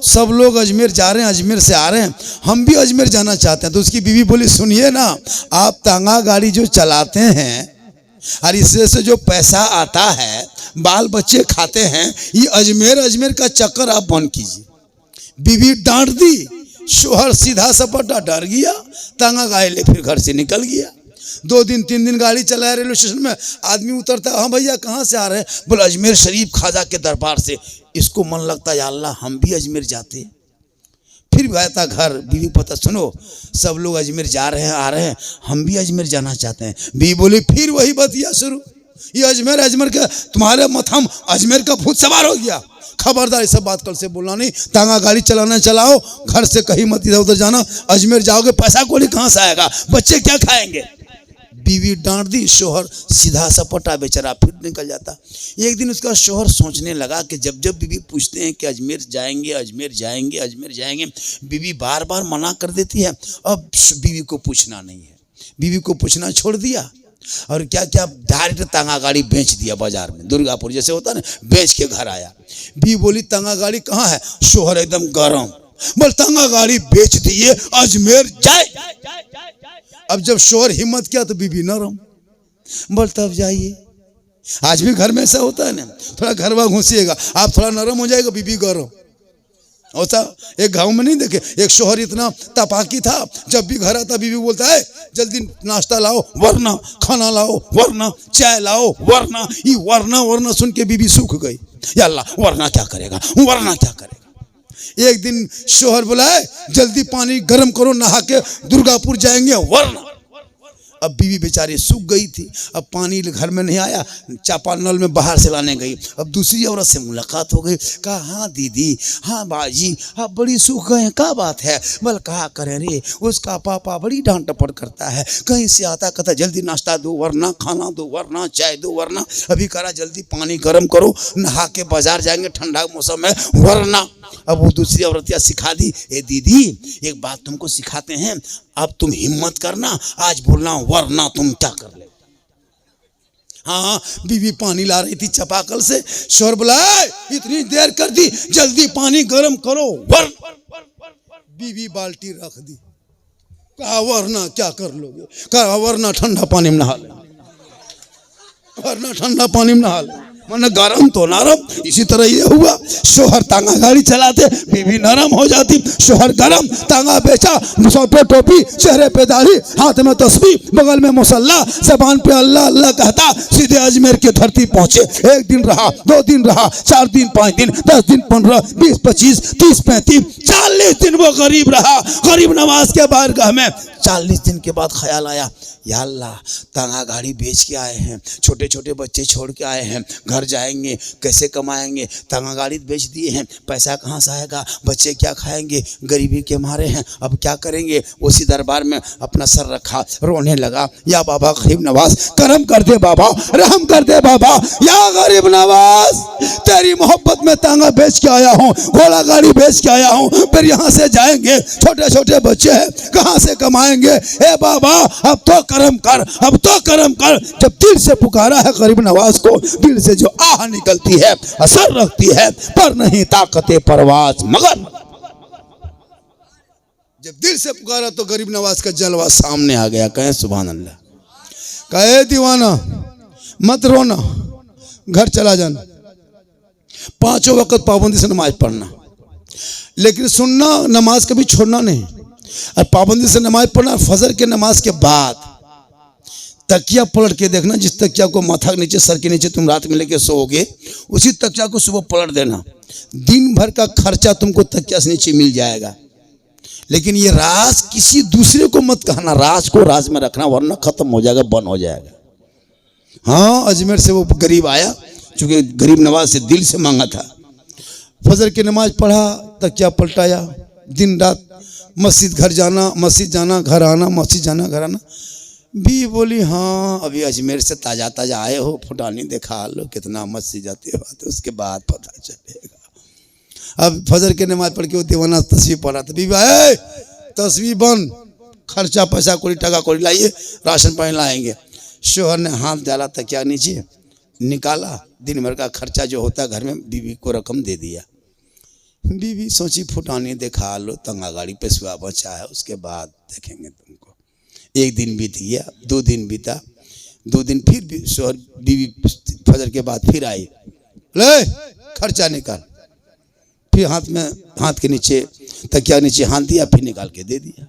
सब लोग अजमेर जा रहे हैं, अजमेर से आ रहे हैं, हम भी अजमेर जाना चाहते हैं। तो उसकी बीवी बोली सुनिए ना, आप तांगा गाड़ी जो चलाते हैं और इससे से जो पैसा आता है, बाल बच्चे खाते हैं, ये अजमेर अजमेर का चक्कर आप बंद कीजिए। बीवी डांट दी, शोहर सीधा सपटा डर गया, तांगा गाड़ी ले फिर घर से निकल गया। 2 दिन 3 दिन गाड़ी चलाया, रेलवे स्टेशन में आदमी उतरता, हाँ भैया कहाँ से आ रहे हैं? बोले अजमेर शरीफ खाजा के दरबार से। इसको मन लगता है या अल्लाह हम भी अजमेर जाते। फिर गया था घर, बीवी पता सुनो सब लोग अजमेर जा रहे हैं, आ रहे हैं, हम भी अजमेर जाना चाहते हैं। बीवी बोली फिर वही बतिया शुरू, ये अजमेर अजमेर का तुम्हारे मथम अजमेर का भूत सवार हो गया, खबरदार ये सब बात कल से बोलना नहीं, तांगा गाड़ी चलाना चलाओ, घर से कहीं मत इधर उधर जाना, अजमेर जाओगे पैसा कोई कहाँ से आएगा, बच्चे क्या खाएंगे। बीवी डांट दी, शोहर सीधा सपटा बेचारा फिर निकल जाता। एक दिन उसका शोहर सोचने लगा कि जब जब बीवी पूछते हैं कि अजमेर जाएंगे अजमेर जाएंगे अजमेर जाएंगे, बीवी बार बार मना कर देती है। अब बीवी को पूछना नहीं है, बीवी को पूछना छोड़ दिया और क्या क्या डायरेक्ट तांगा गाड़ी बेच दिया बाजार में, दुर्गापुर जैसे होता ना, बेच के घर आया। बीवी बोली तांगा गाड़ी कहाँ है? शोहर एकदम गरम, बोल तांगा गाड़ी बेच दिए, अजमेर जाए। अब जब शोहर हिम्मत किया तो बीबी नरम, बोल तब जाइए। आज भी घर में ऐसा होता है ना, थोड़ा घरवा घुसिएगा, आप थोड़ा नरम हो जाएगा, बीबी गरम होता। एक गांव में नहीं देखे, एक शोहर इतना तपाकी था, जब भी घर आता बीबी बोलता है जल्दी नाश्ता लाओ वरना खाना लाओ, वरना चाय लाओ, वरना ये वरना सुन के बीबी सूख गई। या अल्लाह वरना क्या करेगा, वरना क्या करेगा। एक दिन शोहर बुलाए जल्दी पानी गर्म करो, नहा के दुर्गापुर जाएंगे, वरना। अब बीवी बेचारी सूख गई थी, अब पानी घर में नहीं आया, चापानल में बाहर से लाने गई। अब दूसरी औरत से मुलाकात हो गई, कहा हाँ दीदी, हाँ बाजी, आप बड़ी सूख गए हैं, क्या बात है? बोल कहा करें रे, उसका पापा बड़ी डांट टपट करता है, कहीं से आता कहता जल्दी नाश्ता दो वरना खाना दो, वरना चाय दो, वरना अभी करा जल्दी पानी गर्म करो, नहा के बाजार जाएंगे, ठंडा मौसम है, वरना। अब वो दूसरी औरतिया सिखा दी, ए दीदी एक बात तुमको सिखाते हैं, अब तुम हिम्मत करना, आज बोलना वरना तुम क्या कर ले। हाँ बीवी पानी ला रही थी चापाकल से, शोर बुलाए इतनी देर कर दी, जल्दी पानी गर्म करो, वरना। बीवी बाल्टी रख दी, कहा वरना क्या कर लोगे? कहा वरना ठंडा पानी में नहा ले, वरना ठंडा पानी में नहा ले। मन गरम तो नरम। इसी तरह ये हुआ, शोहर तांगा गाड़ी चलाते, बीवी नरम हो जाती। शोहर गरम, तांगा बेचा, सर पे टोपी, चेहरे पे दाढ़ी, हाथ में तस्बीह, बगल में मुसल्ला, जबान पे अल्लाह अल्लाह कहता, सीधे अजमेर की धरती पहुंचे। 1 दिन रहा, 2 दिन रहा, 4 दिन, 5 दिन, 10 दिन, 15, 20, 25, 30, 35, 40 दिन वो गरीब रहा। गरीब नवाज के बारगाह में 40 दिन के बाद ख्याल आया, या अल्लाह, तांगा गाड़ी बेच के आए हैं, छोटे छोटे बच्चे छोड़ के आए हैं, घर जाएंगे कैसे कमाएंगे, तांगा गाड़ी बेच दिए हैं, पैसा कहाँ से आएगा, बच्चे क्या खाएंगे, गरीबी के मारे हैं, अब क्या करेंगे। उसी दरबार में अपना सर रखा, रोने लगा, या बाबा गरीब नवाज, करम कर दे बाबा, रहम कर दे बाबा, या गरीब नवाज, तेरी मोहब्बत में तांगा बेच के आया हूँ, घोड़ा गाड़ी बेच के आया हूँ, फिर यहाँ से जाएंगे, छोटे छोटे बच्चे हैं, कहाँ से कमाएंगे। ए बाबा, अब तो करम कर, अब तो करम कर। जब दिल से पुकारा है गरीब नवाज को, दिल से जो आह निकलती है असर रखती है, पर नहीं ताकते परवाज मगर। जब दिल से पुकारा तो गरीब नवाज का जलवा सामने आ गया। कहे सुभान अल्लाह। कहे दीवाना मत रोना, घर चला जाना, 5 वक्त पाबंदी से नमाज पढ़ना, लेकिन सुनना, नमाज कभी छोड़ना नहीं। और पाबंदी से नमाज पढ़ना, फजर के नमाज के बाद तकिया पलट के देखना। जिस तकिया को माथा के नीचे, सर के नीचे तुम रात में लेके सोओगे, उसी तकिया को सुबह पलट देना। दिन भर का खर्चा तुमको तकिया से नीचे मिल जाएगा। लेकिन ये राज किसी दूसरे को मत कहना, राज को राज में रखना, वरना खत्म हो जाएगा, बंद हो जाएगा। हाँ, अजमेर से वो गरीब आया, चूंकि गरीब नवाज से दिल से मांगा था। फजर की नमाज पढ़ा, तकिया पलटाया, दिन रात मस्जिद घर जाना, मस्जिद जाना घर आना, मस्जिद जाना घर आना। भी बोली, हाँ अभी अजमेर से ताज़ा ताज़ा आए हो, फुटानी दिखा लो कितना मस्जिद जाते हो, तो उसके बाद पता चलेगा। अब फजर के नमाज पढ़ के वो दीवाना तस्वीर पढ़ा था। बीबी आए, तस्वीर बंद, खर्चा पैसा कोई टका कोई लाइए, राशन पानी लाएंगे। शोहर ने हाथ डाला तकिया नीचे, निकाला, दिन भर का खर्चा जो होता है घर में, बीवी को रकम दे दिया। बीवी सोची फुटानी दिखा लो, तंगा गाड़ी पे सुहा बचा है, उसके बाद देखेंगे तुमको। 1 दिन बीत गया, 2 दिन बीता, 2 दिन फिर भी शोहर बीवी फजर के बाद फिर आई, ले खर्चा निकाल। फिर हाथ के नीचे, तकिया नीचे हाथ दिया, फिर निकाल के दे दिया।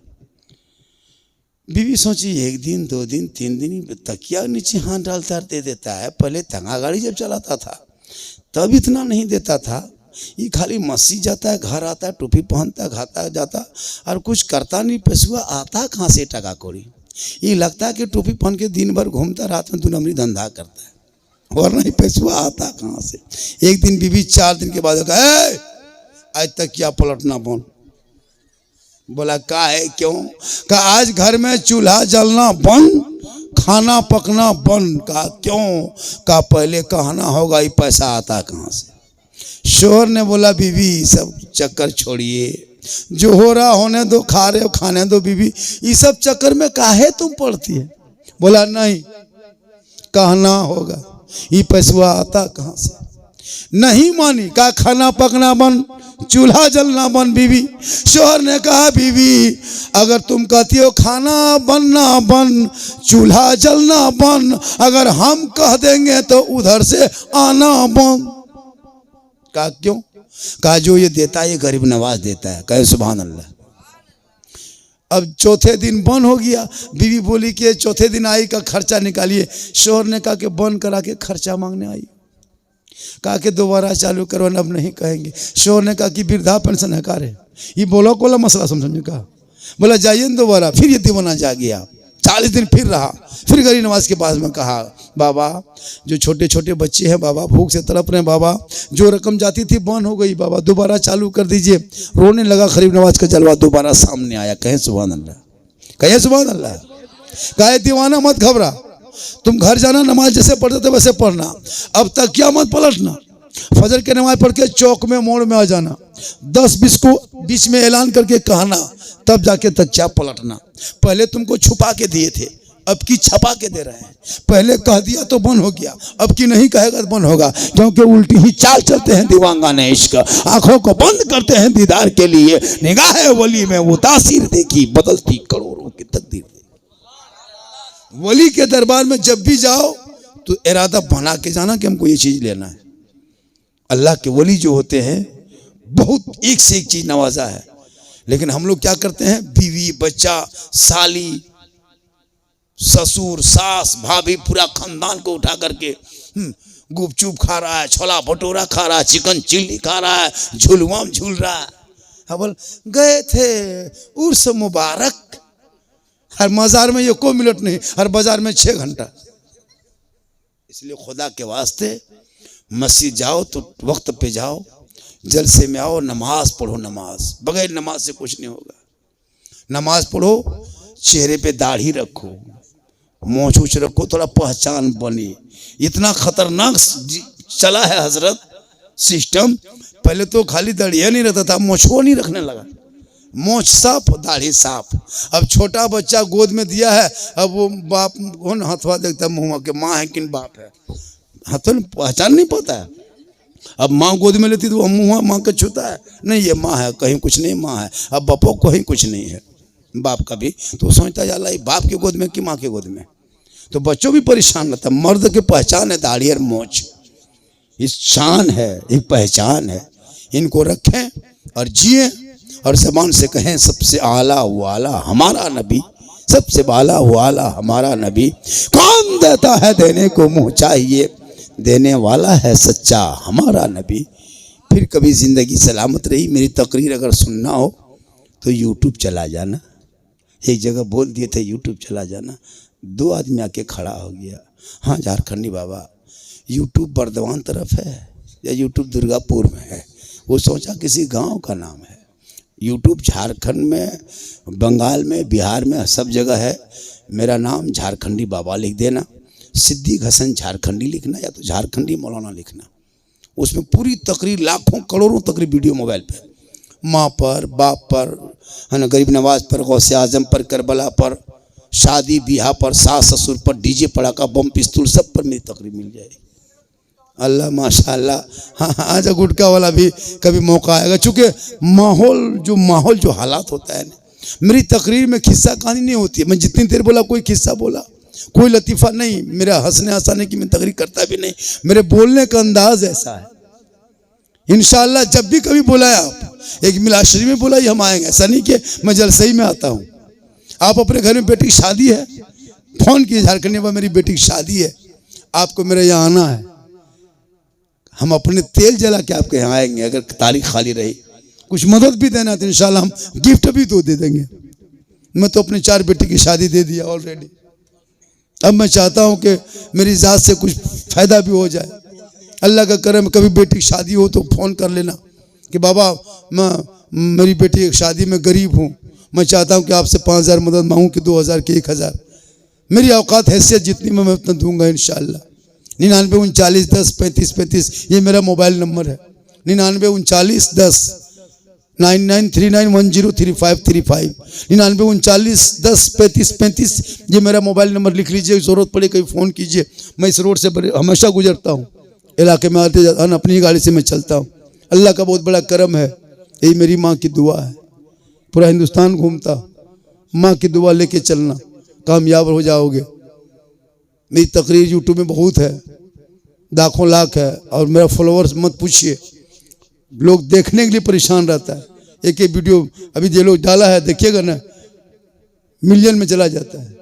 बीवी सोची 1 दिन 2 दिन 3 दिन तकिया नीचे हाथ डालता दे देता है। पहले तंगा गाड़ी जब चलाता था तब इतना नहीं देता था। ये खाली मस्जिद जाता है, घर आता है, टोपी पहनता है, खाता जाता, और कुछ करता नहीं। पैसा आता कहाँ से टका कौड़ी। ये लगता है कि टोपी पहन के दिन भर घूमता, रात में 2 नंबरी धंधा करता है, और नहीं पैसा आता कहाँ से। एक दिन बीवी 4 दिन के बाद कहा, आज तक क्या पलटना बंद। बोला का है, क्यों? कहा आज घर में चूल्हा जलना बंद, खाना पकना बंद। कहा क्यों? कहा पहले कहना होगा ये पैसा आता कहाँ से। शोहर ने बोला बीवी सब चक्कर छोड़िए, जो हो रहा होने दो, खा रहे हो खाने दो। बीवी ये सब चक्कर में काहे तुम पड़ती है? बोला नहीं, कहना होगा ये पैसा आता कहाँ से। नहीं मानी, कहा खाना पकना बंद, चूल्हा जलना बंद। बीवी, शोहर ने कहा बीवी अगर तुम कहती हो खाना बनना बंद, चूल्हा जलना बंद, अगर हम कह देंगे तो उधर से आना बंद। कहा क्यों? कहा जो ये देता है ये गरीब नवाज देता है। कहे सुभान अल्लाह। अब चौथे दिन बंद हो गया। बीवी बोली कि चौथे दिन आई का खर्चा निकालिए। शोहर ने कहा कि बंद करा के खर्चा मांगने आई। कहा कि दोबारा चालू करवाना, अब नहीं कहेंगे। शोहर ने कहा कि वृद्धा पेंशन है कार्य, ये बोला कोला मसला समझ। कहा बोला जाइए दोबारा। फिर ये दीवाना जा गया। 40 दिन फिर रहा। फिर गरीब नवाज के पास में कहा बाबा जो छोटे छोटे बच्चे हैं बाबा भूख से तड़प रहे हैं बाबा, जो रकम जाती थी बंद हो गई बाबा, दोबारा चालू कर दीजिए। रोने लगा। गरीब नवाज का जलवा दोबारा सामने आया। कहे सुभान अल्लाह, कहे सुभान अल्लाह। कहे दीवाना मत घबरा, तुम घर जाना, नमाज जैसे पढ़ते थे वैसे पढ़ना, अब तक क्या मत पलटना। फजर के नमाज पढ़ के चौक में मोड़ में आ जाना, 10-20 को बीच में ऐलान करके कहना, तब जाके तक क्या पलटना। पहले तुमको छुपा के दिए थे, अब की छपा के दे रहे हैं। पहले कह दिया तो बंद हो गया, अब की नहीं कहेगा तो बंद होगा। क्योंकि उल्टी ही चाल चलते हैं दीवांगाने इश्क, आंखों को बंद करते हैं दीदार के लिए। निगाह वली में वो तासीर देखी, बदलती करोड़ों की तकदीर। वली के दरबार में जब भी जाओ तो इरादा बना के जाना कि हमको ये चीज़ लेना है। अल्लाह के वली जो होते हैं बहुत एक से एक चीज़ नवाजा है, लेकिन हम लोग क्या करते हैं, बीवी बच्चा साली ससुर सास भाभी पूरा खानदान को उठा करके गुपचुप खा रहा है, छोला भटूरा खा रहा है, चिकन चिल्ली खा रहा है, झुलवा में झूल रहा है। हबल गए थे उर्स मुबारक, हर मज़ार में ये कोई मिनट नहीं, हर बाजार में 6 घंटा। इसलिए खुदा के वास्ते मस्जिद जाओ तो वक्त पे जाओ, जलसे में आओ, नमाज पढ़ो। नमाज बगैर नमाज से कुछ नहीं होगा। नमाज पढ़ो, चेहरे पे दाढ़ी रखो, मोछ उछ रखो, थोड़ा पहचान बनी। इतना खतरनाक चला है हजरत सिस्टम। पहले तो खाली दाढ़िया नहीं रहता था, मोछो नहीं रखने लगा, मोछ साफ दाढ़ी साफ। अब छोटा बच्चा गोद में दिया है, अब वो बाप कौन हथवा देखता मुँह के, माँ है कि बाप है, हाथों पहचान नहीं पाता है। अब माँ गोद में लेती तो मुँह माँ का छूता है, नहीं ये माँ है, कहीं कुछ नहीं माँ है। अब बापो कहीं कुछ नहीं है, बाप का भी तो सोचता जाला बाप के गोद में कि माँ के गोद में। तो बच्चों भी परेशान रहता। मर्द की पहचान है दाढ़ी और मोछ, इस शान है, एक पहचान है। इनको रखें और जिए और ज़बान से कहें सबसे आला वाला हमारा नबी, सबसे आला वाला हमारा नबी। कौन देता है देने को मुँह चाहिए, देने वाला है सच्चा हमारा नबी। फिर कभी ज़िंदगी सलामत रही। मेरी तकरीर अगर सुनना हो तो यूट्यूब चला जाना। एक जगह बोल दिए थे यूट्यूब चला जाना, 2 आदमी आके खड़ा हो गया। हाँ झारखंडी बाबा, यूट्यूब बर्दवान तरफ है या यूट्यूब दुर्गापुर में है? वो सोचा किसी गांव का नाम है। यूट्यूब झारखंड में, बंगाल में, बिहार में, सब जगह है। मेरा नाम झारखंडी बाबा लिख देना, सिद्दीक हसन झारखंडी लिखना, या तो झारखंडी मौलाना लिखना। उसमें पूरी तकरीर, लाखों करोड़ों तकरीर वीडियो मोबाइल पर, माँ पर, बाप पर, है ना, गरीब नवाज पर, गौसे आजम पर, करबला पर, शादी ब्याह पर, सास ससुर पर, डीजे पड़ाका बम पिस्तूल सब पर मेरी तकरीर मिल जाएगी। अल्लाह माशाल्लाह। हाँ आजा गुटका वाला भी कभी मौका आएगा। चूँकि माहौल जो हालात होता है ना, मेरी तकरीर में किस्सा कहानी नहीं होती है। मैं जितनी देर बोला कोई किस्सा बोला, कोई लतीफ़ा नहीं। मेरा हंसने हंसाने की मैं तकरीर करता भी नहीं, मेरे बोलने का अंदाज ऐसा है। इंशाअल्लाह जब भी कभी बुलाया आप, एक मिलाद शरीफ में बुलाई हम आएंगे, ऐसा नहीं कि मैं जलसे ही में आता हूँ। आप अपने घर में बेटी की शादी है, फ़ोन किए झारखंड में मेरी बेटी की शादी है, आपको मेरे यहाँ आना है, हम अपने तेल जला के आपके यहाँ आएंगे। अगर तारीख खाली रही, कुछ मदद भी देना तो इंशाल्लाह हम गिफ्ट भी तो दे देंगे। मैं तो अपनी 4 बेटी की शादी दे दिया ऑलरेडी। अब मैं चाहता हूँ कि मेरी ज़ात से कुछ फ़ायदा भी हो जाए। अल्लाह का करम, कभी बेटी की शादी हो तो फ़ोन कर लेना कि बाबा मेरी बेटी की शादी में गरीब हूँ, मैं चाहता हूँ कि आपसे 5000 मदद मांगूँ कि 2000 की 1000। मेरी औकात हैसियत जितनी मैं उतना दूंगा इंशाअल्लाह। 99 39 10 35 35 ये मेरा मोबाइल नंबर है। 99 39 10 9939103535 99 39 10 35 35 ये मेरा मोबाइल नंबर लिख लीजिए। ज़रूरत पड़े कहीं फ़ोन कीजिए। मैं इस रोड से हमेशा गुजरता हूँ, इलाके में आते जाते अपनी गाड़ी से मैं चलता हूँ। अल्लाह का बहुत बड़ा करम है, यही मेरी माँ की दुआ है। पूरा हिंदुस्तान घूमता, माँ की दुआ लेके चलना, कामयाब हो जाओगे। मेरी तकरीर यूट्यूब में बहुत है, लाखों लाख है, और मेरा फॉलोअर्स मत पूछिए, लोग देखने के लिए परेशान रहता है। एक एक वीडियो अभी जो लोग डाला है देखिएगा ना, मिलियन में चला जाता है,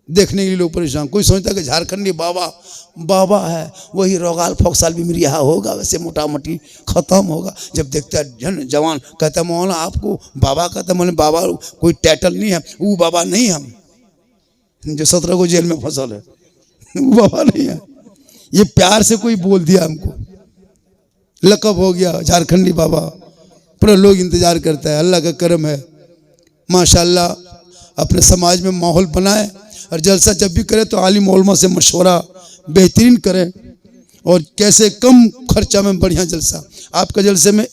देखने के लिए लोग परेशान। कोई सोचता है कि झारखंडी बाबा है, वही रोगाल फोकसाल भी मेरी यहाँ होगा, वैसे मोटा मोटी ख़त्म होगा। जब देखता है जन जवान कहता है मौलाना आपको बाबा कहता, मैंने बाबा कोई टाइटल नहीं है, वो बाबा नहीं, हम जो 17 को जेल में फंसल है वो बाबा नहीं है। ये प्यार से कोई बोल दिया, हमको लकब हो गया झारखंडी बाबा। पूरा लोग इंतज़ार करता है। अल्लाह का करम है माशाल्लाह। अपने समाज में माहौल बनाए और जलसा जब भी करें तो आलिम उलमा से मशवरा बेहतरीन करें, और कैसे कम खर्चा में बढ़िया जलसा। आपका जलसे में